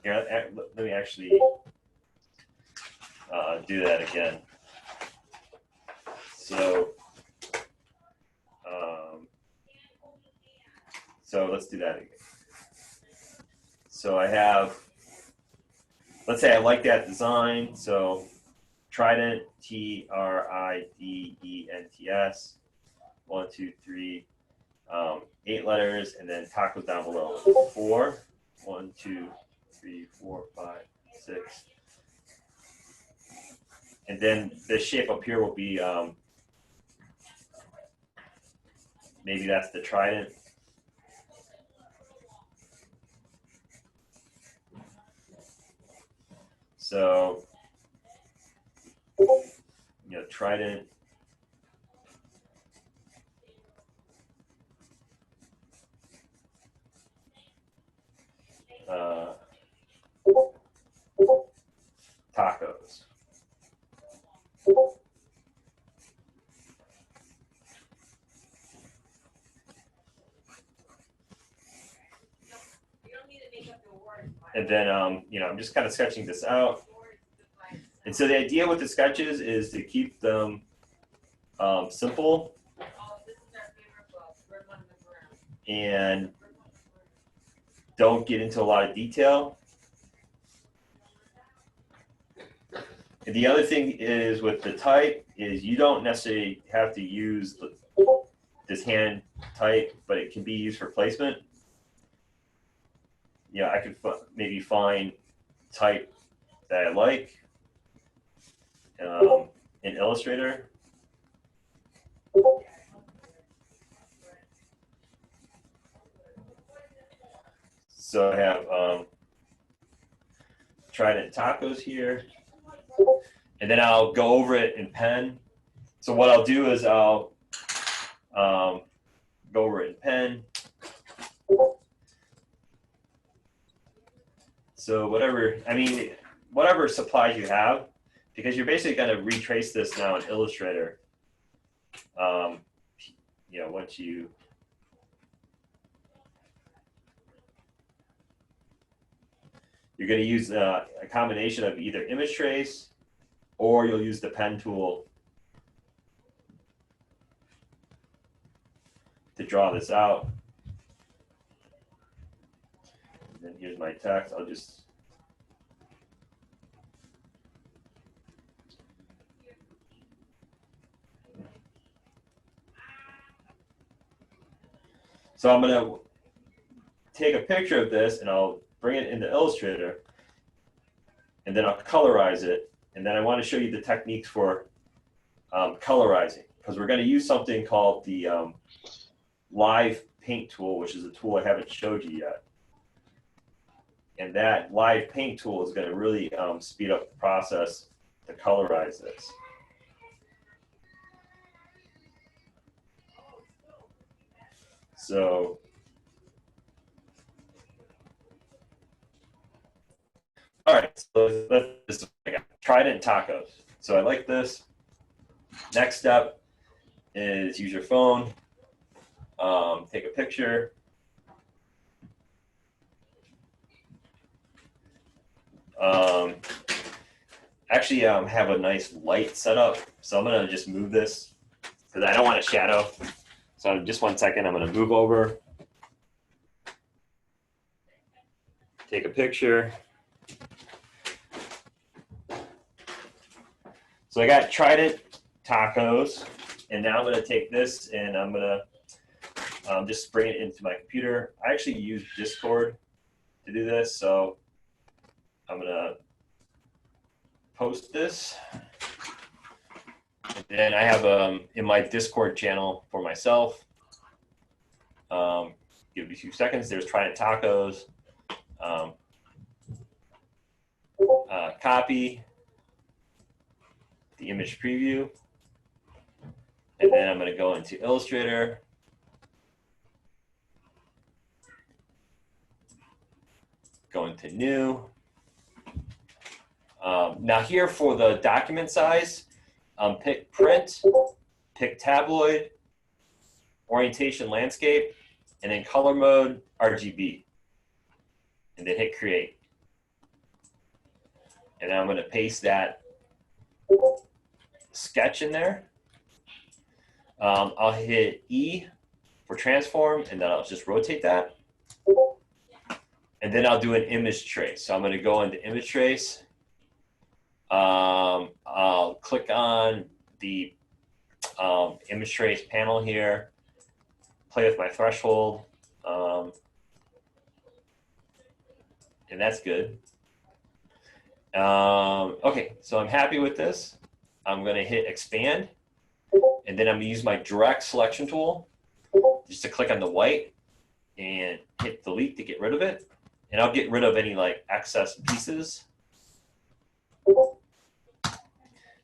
Here, let me actually do that again. So, so let's do that again. So I have, let's say I like that design. So Trident, T-R-I-D-E-N-T-S, 1, 2, 3, 8 letters, and then tacos down below. 4, 1, 2, 3, 4, 5, 6. And then the shape up here will be, maybe that's the Trident. So, you know, Trident. Tacos. And then, you know, I'm just kind of sketching this out. And so the idea with the sketches is to keep them simple and don't get into a lot of detail. And the other thing is with the type is you don't necessarily have to use this hand type, but it can be used for placement. Yeah, I could maybe find type that I like in Illustrator. So I have Trident tacos here, and then I'll go over it in pen. So what I'll do is I'll go over it in pen. So whatever supplies you have, because you're basically going to retrace this now in Illustrator. You know, once you're going to use a combination of either image trace, or you'll use the pen tool to draw this out. here's my text. I'll just so I'm gonna take a picture of this and I'll bring it into Illustrator, and then I'll colorize it. And then I want to show you the techniques for colorizing, because we're going to use something called the live paint tool, which is a tool I haven't showed you yet. And that live paint tool is going to really speed up the process to colorize this. So all right, so let's Trident tacos. So I like this. Next step is use your phone, take a picture. Actually, have a nice light set up. So I'm gonna just move this because I don't want a shadow. So just 1 second, I'm gonna move over, take a picture. So I got Trident tacos, and now I'm gonna take this and I'm gonna just bring it into my computer. I actually use Discord to do this, so I'm gonna post this. And then I have in my Discord channel for myself. Give me a few seconds. There's Trident tacos. Copy the image preview, and then I'm going to go into Illustrator. Go into New. Now here for the document size, pick Print, pick Tabloid, Orientation Landscape, and then Color Mode RGB, and then hit Create. And then I'm going to paste that sketch in there. I'll hit E for transform, and then I'll just rotate that. And then I'll do an image trace. So I'm going to go into image trace. I'll click on the image trace panel here, play with my threshold, and that's good. Okay, so I'm happy with this. I'm going to hit expand, and then I'm going to use my direct selection tool just to click on the white and hit delete to get rid of it. And I'll get rid of any like excess pieces.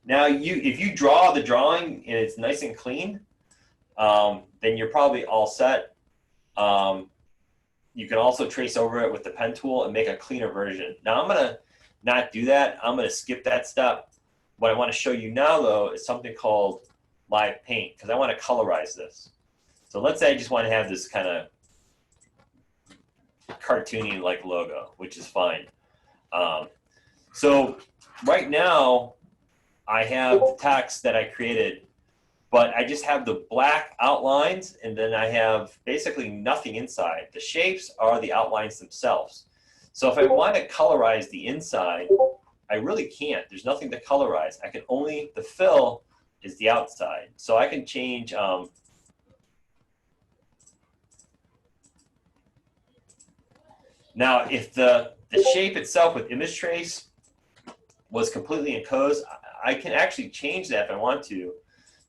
Now, if you draw the drawing and it's nice and clean, then you're probably all set. You can also trace over it with the pen tool and make a cleaner version. Now, I'm going to not do that. I'm going to skip that step. What I want to show you now, though, is something called live paint, because I want to colorize this. So let's say I just want to have this kind of cartoony like logo, which is fine. So right now, I have the text that I created, but I just have the black outlines, and then I have basically nothing inside. The shapes are the outlines themselves. So if I want to colorize the inside, I really can't. There's nothing to colorize. I can only, the fill is the outside. So I can change now if the shape itself with image trace was completely enclosed, I can actually change that if I want to.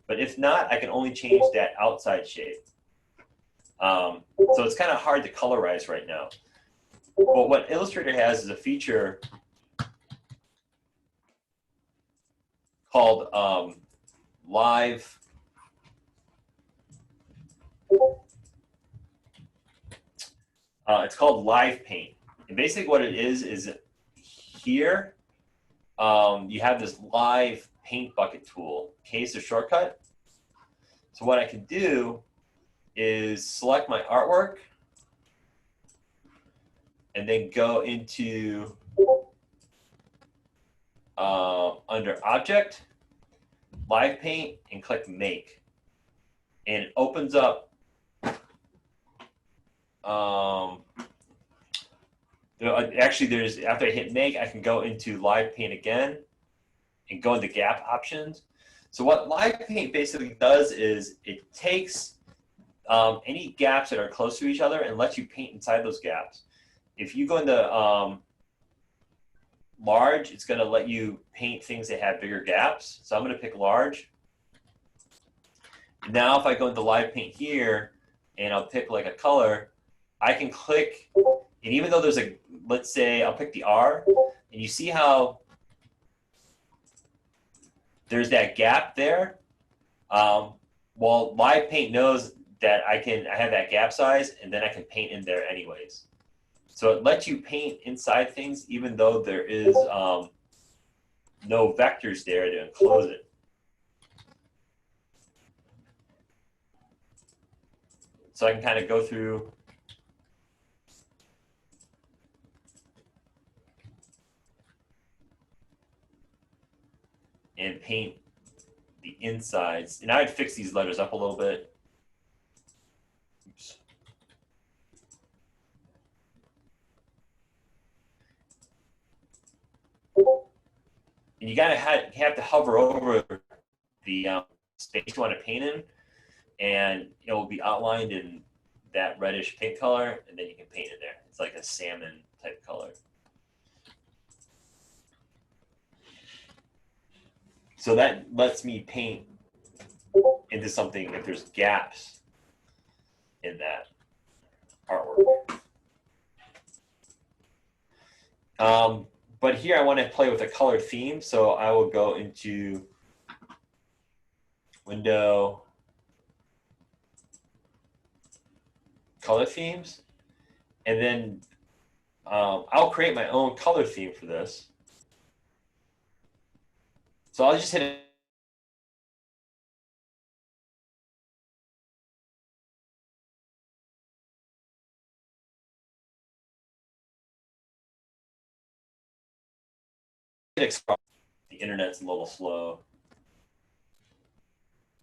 But if not, I can only change that outside shape. So it's kind of hard to colorize right now. But what Illustrator has is a feature called live. It's called live paint. And basically what it is here, you have this live paint bucket tool. K is the shortcut. So what I can do is select my artwork and then go into under Object, Live Paint, and click Make. And it opens up Actually, there's after I hit make, I can go into Live Paint again and go into gap options. So what Live Paint basically does is it takes any gaps that are close to each other and lets you paint inside those gaps. If you go into large, it's going to let you paint things that have bigger gaps. So I'm going to pick large. Now if I go into Live Paint here and I'll pick like a color, I can click, and even though there's a, let's say I'll pick the R, and you see how there's that gap there? Well, Live Paint knows that I have that gap size, and then I can paint in there anyways. So it lets you paint inside things even though there is no vectors there to enclose it. So I can kind of go through and paint the insides. And I'd fix these letters up a little bit. Oops. And you have to hover over the space you want to paint in, and it will be outlined in that reddish pink color, and then you can paint in there. It's like a salmon type color. So that lets me paint into something if there's gaps in that artwork. But here I want to play with a color theme, so I will go into Window, Color Themes, and then I'll create my own color theme for this. So I'll just hit the internet's a little slow.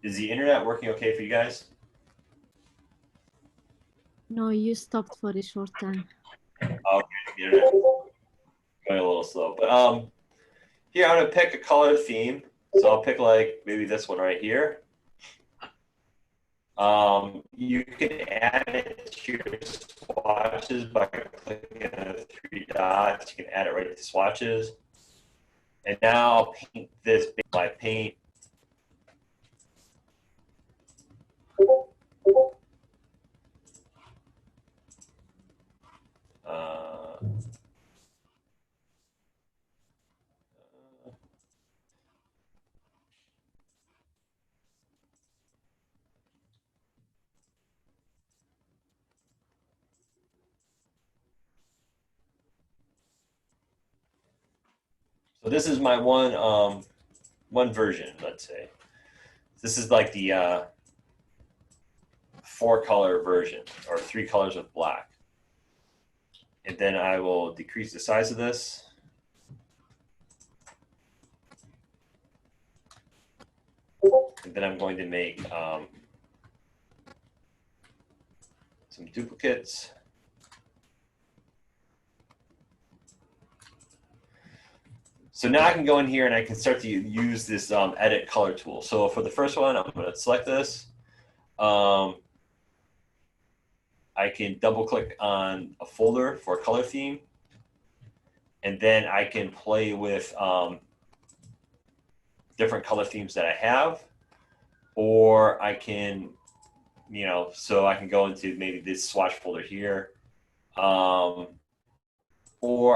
Is the internet working okay for you guys? No, you stopped for a short time. Okay, the internet going a little slow. But here I'm gonna pick a color theme. So I'll pick like maybe this one right here. You can add it to your swatches by clicking the three dots. You can add it right to swatches. And now I'll paint this by paint. So this is my one version, let's say. This is like the 4-color version, or 3 colors with black. And then I will decrease the size of this. And then I'm going to make some duplicates. So now I can go in here and I can start to use this edit color tool. So for the first one, I'm going to select this. I can double click on a folder for a color theme. And then I can play with different color themes that I have. Or I can, so I can go into maybe this swatch folder here. Or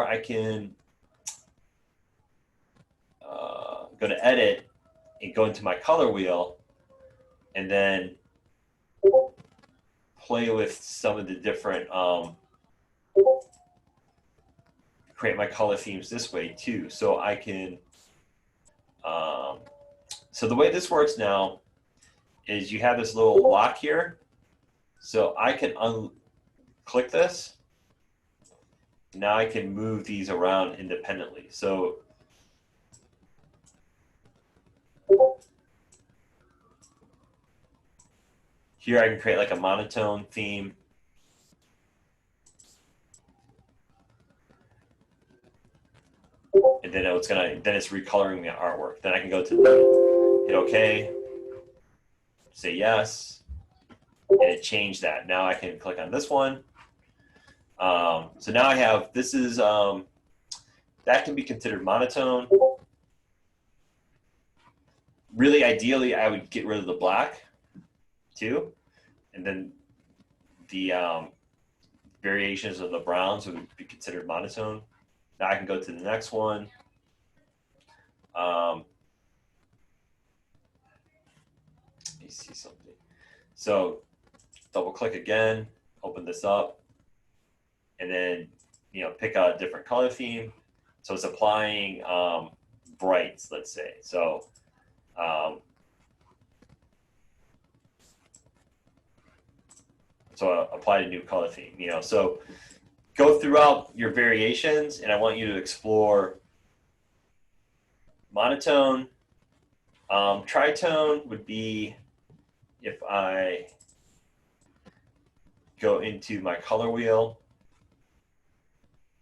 I can go to edit and go into my color wheel and then play with some of the different, create my color themes this way too. So I can, so the way this works now is you have this little lock here. So I can unclick this. Now I can move these around independently. So here I can create like a monotone theme. it's then it's recoloring the artwork. Then I can go to hit OK, say yes, and it changed that. Now I can click on this one. So now I have, this is, that can be considered monotone. Really, ideally, I would get rid of the black too. And then the variations of the browns would be considered monotone. Now I can go to the next one. Let me see something. So double click again, open this up, and then pick a different color theme. So it's applying brights, let's say. So apply a new color theme. So go throughout your variations, and I want you to explore monotone. Tritone would be if I go into my color wheel,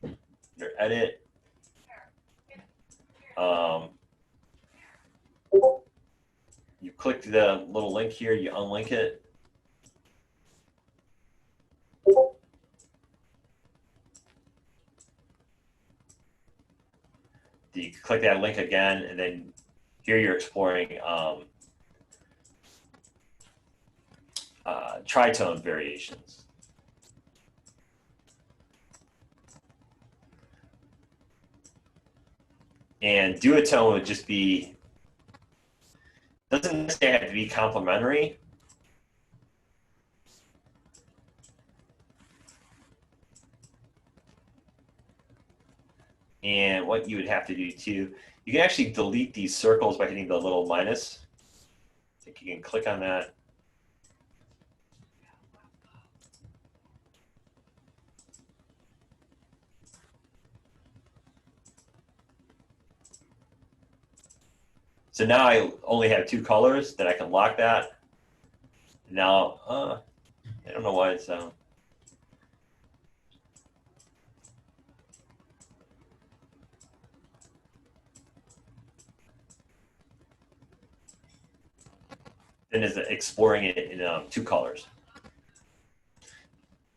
under edit, you click the little link here, you unlink it. You click that link again, and then here you're exploring tritone variations. And duotone would just be, doesn't necessarily have to be complementary. And what you would have to do too, you can actually delete these circles by hitting the little minus. I think you can click on that. So now I only have two colors, then I can lock that. Now, I don't know why it's then is exploring it in two colors.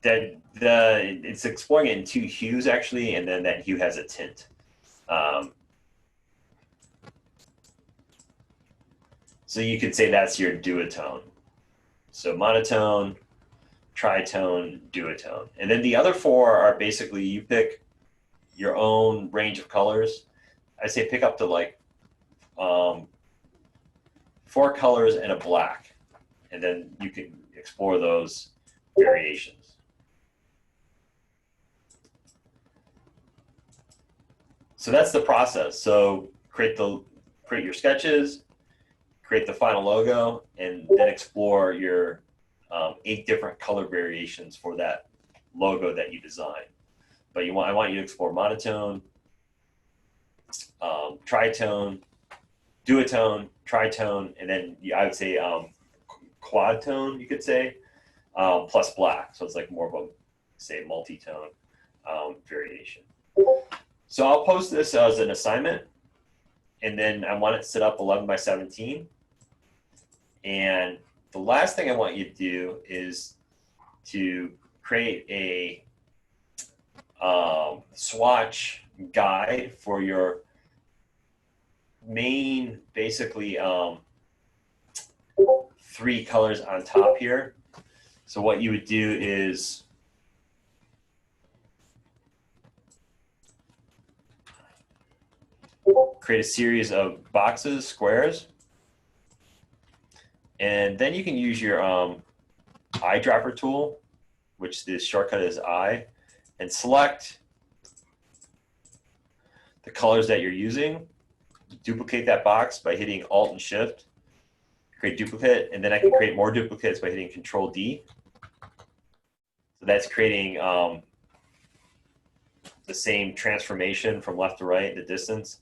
It's exploring it in two hues actually, and then that hue has a tint. So you could say that's your duotone. So monotone, tritone, duotone. And then the other four are basically you pick your own range of colors. I say pick up to like 4 colors and a black. And then you can explore those variations. So that's the process. So create your sketches, create the final logo, and then explore your 8 different color variations for that logo that you design. But I want you to explore monotone, tritone, duotone, tritone, and then I would say quad tone, you could say, plus black. So it's like more of a, say, multi-tone variation. So I'll post this as an assignment, and then I want it set up 11 by 17. And the last thing I want you to do is to create a swatch guide for your main, basically 3 colors on top here. So what you would do is create a series of boxes, squares, and then you can use your eyedropper tool, which the shortcut is I, and select the colors that you're using. Duplicate that box by hitting Alt and Shift. Create duplicate, and then I can create more duplicates by hitting Control D. So that's creating the same transformation from left to right, the distance.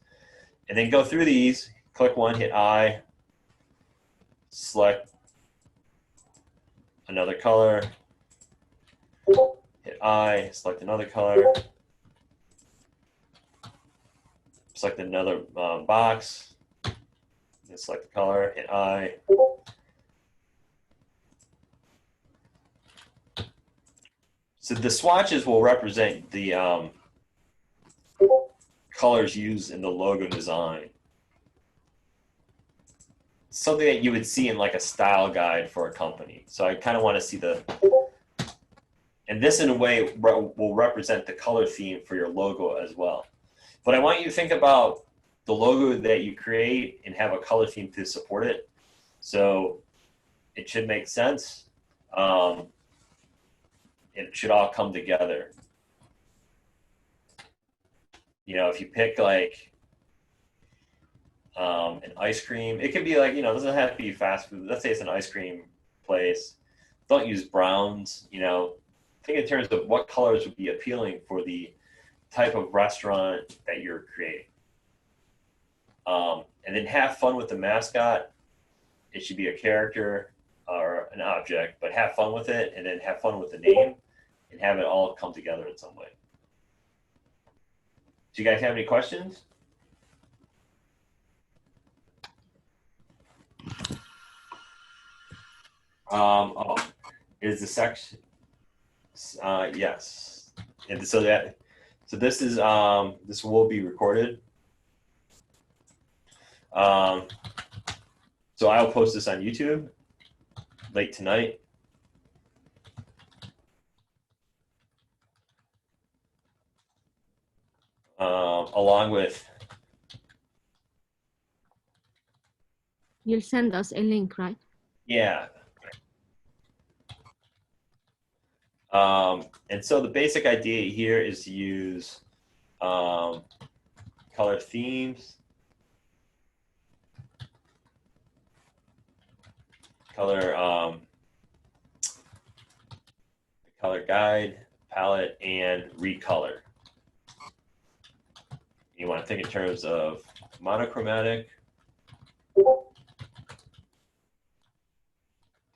And then go through these, click one, hit I, select another color, hit I, select another color, select another box, and select the color, hit I. So the swatches will represent the colors used in the logo design. Something that you would see in like a style guide for a company. So I kind of want to see the, and this in a way will represent the color theme for your logo as well. But I want you to think about the logo that you create and have a color theme to support it. So it should make sense. It should all come together. You know, if you pick like an ice cream, it can be like, you know, it doesn't have to be fast food. Let's say it's an ice cream place. Don't use browns, you know. Think in terms of what colors would be appealing for the type of restaurant that you're creating. And then have fun with the mascot. It should be a character or an object, but have fun with it, and then have fun with the name and have it all come together in some way. Do you guys have any questions? Oh, is the section? Yes. And so this is this will be recorded. So I'll post this on YouTube late tonight. Along with. You'll send us a link, right? Yeah. And so the basic idea here is to use color themes, color guide, palette, and recolor. You want to think in terms of monochromatic,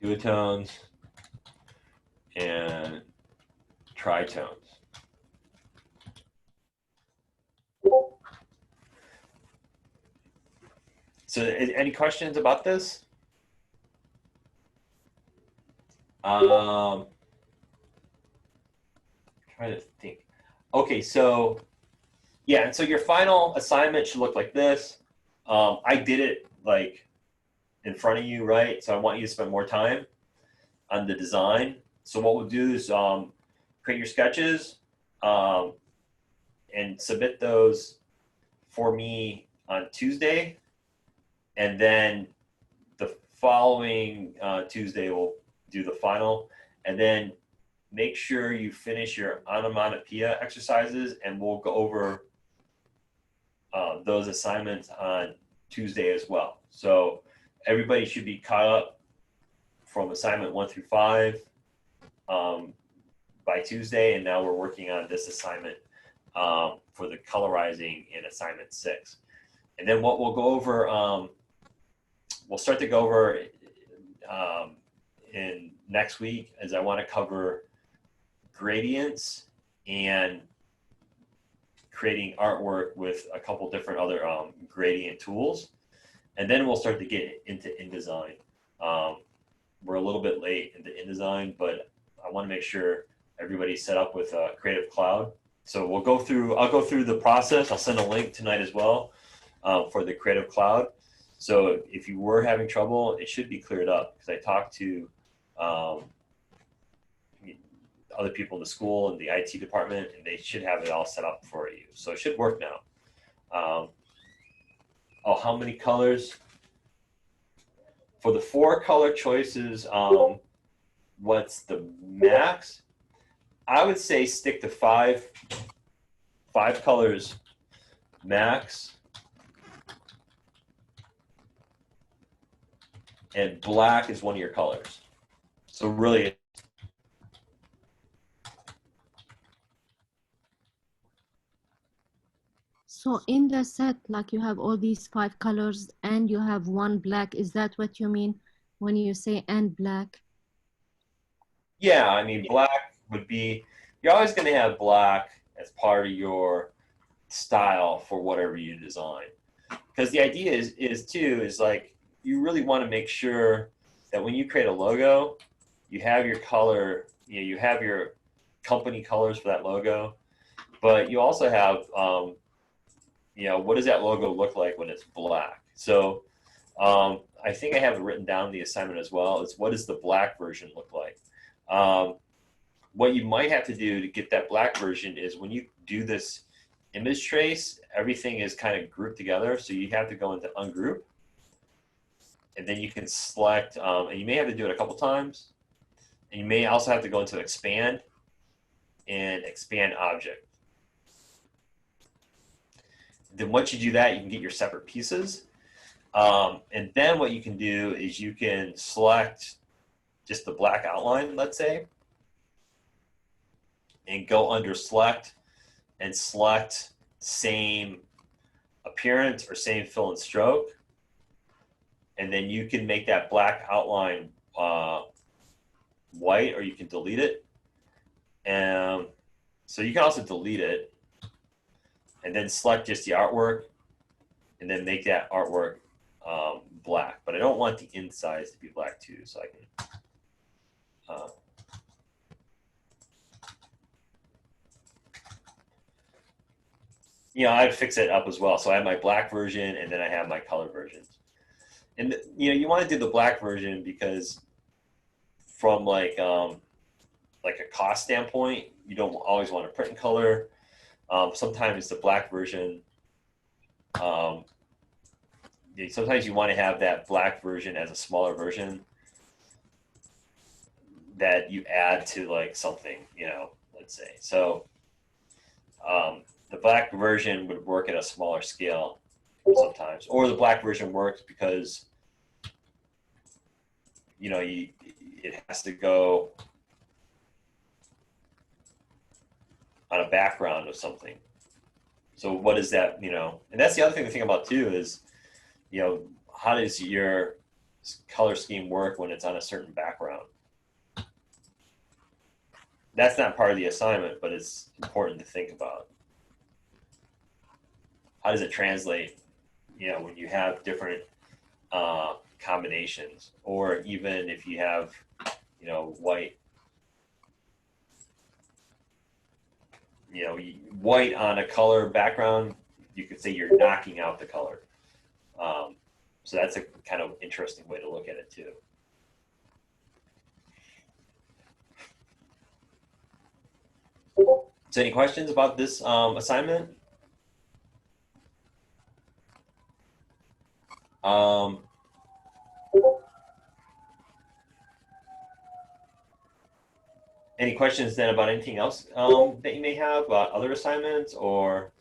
duotones, and tritones. So any questions about this? Trying to think. Okay, so yeah, and so your final assignment should look like this. I did it like in front of you, right? So I want you to spend more time on the design. So what we'll do is create your sketches and submit those for me on Tuesday. And then the following Tuesday, we'll do the final. And then make sure you finish your onomatopoeia exercises, and we'll go over those assignments on Tuesday as well. So everybody should be caught up from assignment 1 through 5 by Tuesday, and now we're working on this assignment for the colorizing in assignment 6. And then what we'll go over, we'll start to go over in next week, as I want to cover gradients and creating artwork with a couple different other gradient tools. And then we'll start to get into InDesign. We're a little bit late into InDesign, but I want to make sure everybody's set up with Creative Cloud. So we'll go through, I'll go through the process. I'll send a link tonight as well for the Creative Cloud. So if you were having trouble, it should be cleared up, because I talked to other people in the school and the IT department, and they should have it all set up for you. So it should work now. Oh, how many colors? For the 4 color choices, what's the max? I would say stick to 5 colors max. And black is one of your colors. So really, So in the set, like you have all these 5 colors and you have 1 black. Is that what you mean when you say and black? yeah, I mean, black would be, you're always going to have black as part of your style for whatever you design. Because the idea is like, you really want to make sure that when you create a logo, you have your color, you have your company colors for that logo, but you also have, what does that logo look like when it's black? So I think I have it written down in the assignment as well. It's what does the black version look like? What you might have to do to get that black version is when you do this image trace, everything is kind of grouped together. So you have to go into ungroup, and then you can select, and you may have to do it a couple times. And you may also have to go into expand and expand object. Then once you do that, you can get your separate pieces. And then what you can do is you can select just the black outline, let's say, and go under select and select same appearance or same fill and stroke. And then you can make that black outline white, or you can delete it. And so you can also delete it and then select just the artwork and then make that artwork black. But I don't want the insides to be black too, so I can I'd fix it up as well. So I have my black version and then I have my color versions. And you want to do the black version because from like a cost standpoint, you don't always want to print in color. Sometimes the black version, sometimes you want to have that black version as a smaller version that you add to like something, let's say. So the black version would work at a smaller scale sometimes, or the black version works because it has to go on a background of something. So what is that, and that's the other thing to think about too is, how does your color scheme work when it's on a certain background? That's not part of the assignment, but it's important to think about. How does it translate, when you have different combinations, or even if you have, white, white on a color background, you could say you're knocking out the color. So that's a kind of interesting way to look at it too. So any questions about this assignment? Any questions then about anything else that you may have about other assignments or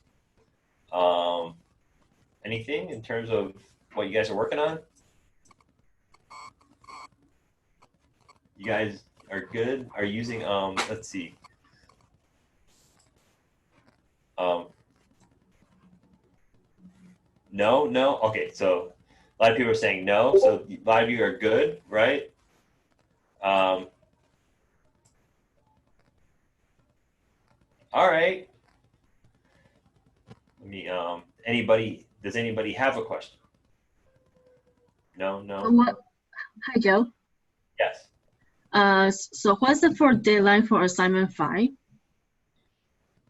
anything in terms of what you guys are working on? You guys are good? Are using, let's see. No? Okay, so a lot of people are saying no, so a lot of you are good, right? All right. Let me, does anybody have a question? No? Hi, Joe. Yes. So what's the deadline for assignment 5?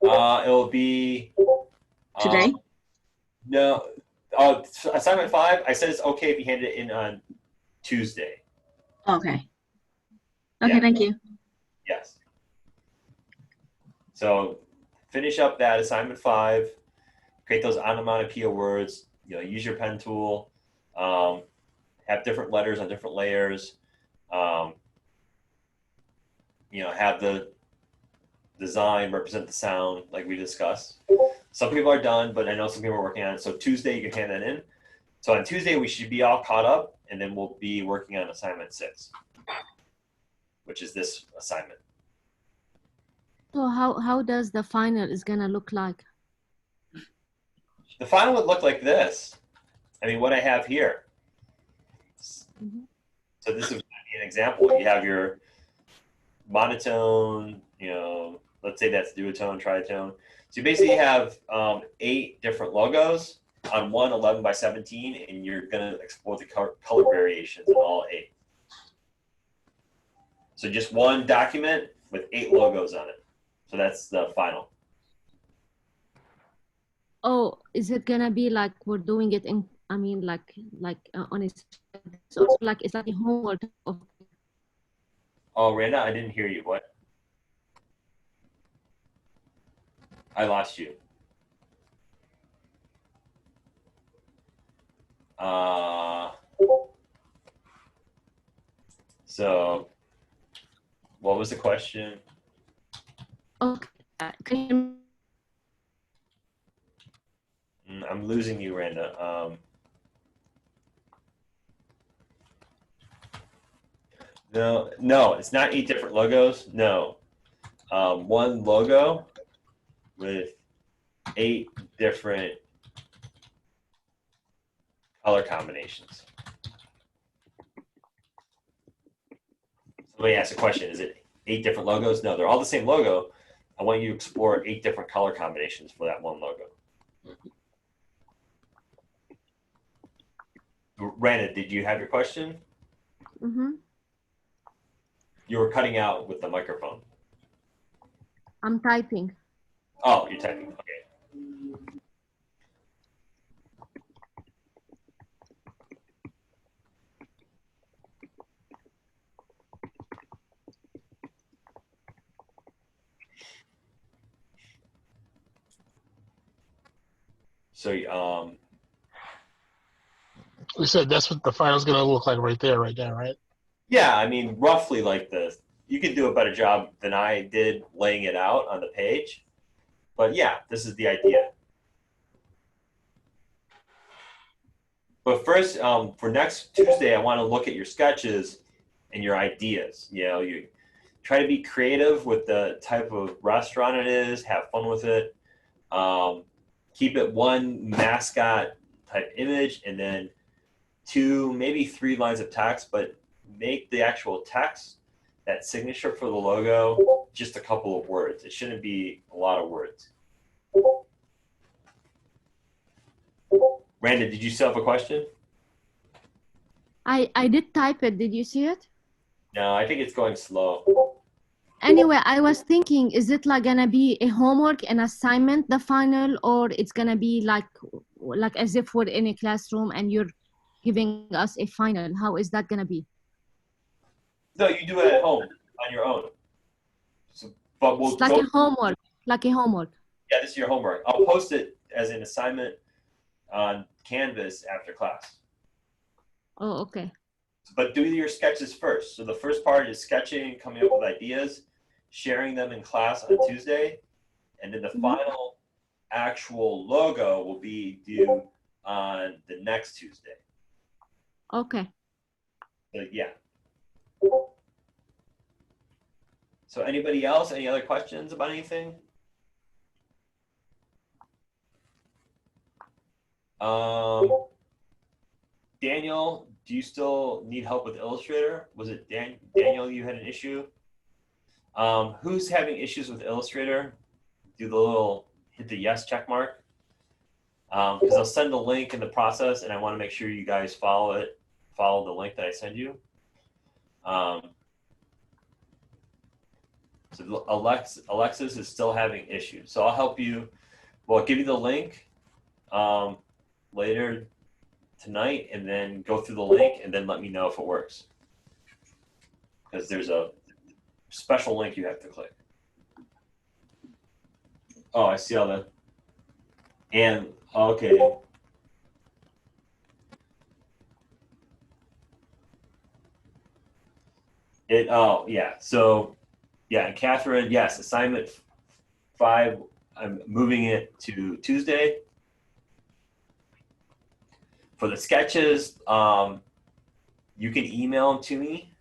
It'll be Today? No. Assignment 5, I said it's okay if you hand it in on Tuesday. Okay. Yeah. Thank you. Yes. So finish up that assignment 5, create those onomatopoeia words, use your pen tool, have different letters on different layers, have the design represent the sound like we discussed. Some people are done, but I know some people are working on it. So Tuesday, you can hand that in. So on Tuesday, we should be all caught up, and then we'll be working on assignment 6, which is this assignment. So how does the final is gonna look like? The final would look like this. I mean, what I have here. Mm-hmm. So this is an example. You have your monotone, let's say that's duotone, tritone. So you basically have 8 different logos on one 11 by 17, and you're going to explore the color variations in all 8. So just one document with 8 logos on it. So that's the final. Oh, is it gonna be like we're doing it in? I mean, like on a so like it's like a homework of. Oh, Randa, I didn't hear you. What? I lost you. So, what was the question? Okay, can you? I'm losing you, Randa. No, it's not 8 different logos. No, one logo with 8 different color combinations. Somebody asked a question, is it 8 different logos? No, they're all the same logo. I want you to explore 8 different color combinations for that one logo. Randa, did you have your question? Mm-hmm. You were cutting out with the microphone. I'm typing. Oh, you're typing. Okay. So, We said that's what the file's gonna look like right there, right now, right? yeah, I mean, roughly like this. You could do a better job than I did laying it out on the page. But yeah, this is the idea. But first, for next Tuesday, I want to look at your sketches and your ideas. You know, you try to be creative with the type of restaurant it is, have fun with it. Keep it one mascot type image and then 2, maybe 3 lines of text, but make the actual text, that signature for the logo, just a couple of words. It shouldn't be a lot of words. Randa, did you still have a question? I did type it. Did you see it? No, I think it's going slow. Anyway, I was thinking, is it like gonna be a homework, an assignment, the final, or it's gonna be like as if we're in a classroom and you're giving us a final? How is that gonna be? No, you do it at home on your own. So, but we'll It's like a homework, like a homework. Yeah, this is your homework. I'll post it as an assignment on Canvas after class. Oh, okay. But do your sketches first. So the first part is sketching, coming up with ideas, sharing them in class on Tuesday, and then the final actual logo will be due on the next Tuesday. Okay. So yeah. So anybody else? Any other questions about anything? Daniel, do you still need help with Illustrator? Was it Daniel you had an issue? Who's having issues with Illustrator? Do the little, hit the yes check mark. Because I'll send the link in the process and I want to make sure you guys follow the link that I send you. So Alexis is still having issues. So I'll help you. Well, I'll give you the link later tonight and then go through the link and then let me know if it works. Because there's a special link you have to click. Oh, I see all the. And, okay. Oh, yeah. So, yeah, and Catherine, yes, assignment 5, I'm moving it to Tuesday. For the sketches, you can email them to me,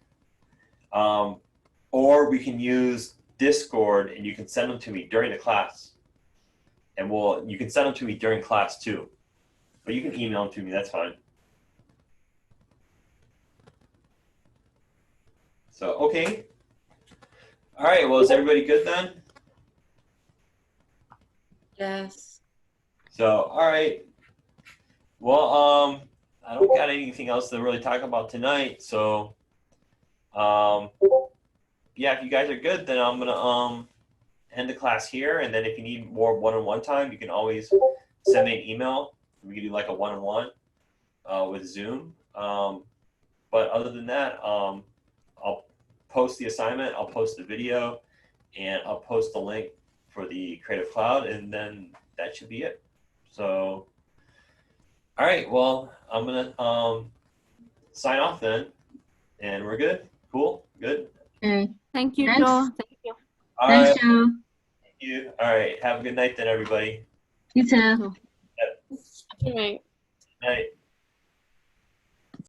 or we can use Discord and you can send them to me during the class. And you can send them to me during class too. But you can email them to me, that's fine. So, okay. All right, well, is everybody good then? Yes. So, all right. Well, I don't got anything else to really talk about tonight. So, yeah, if you guys are good, then I'm gonna end the class here. And then if you need more one-on-one time, you can always send me an email. We can do like a one-on-one with Zoom. But other than that, I'll post the assignment, I'll post the video, and I'll post the link for the Creative Cloud, and then that should be it. So, all right, well, I'm gonna sign off then, and we're good. Cool, good. Okay. Thank you, Thanks. Joe. Thank you. All right, Thanks, Joe. thank you. All right, have a good night then, everybody. You too. Good night. Night.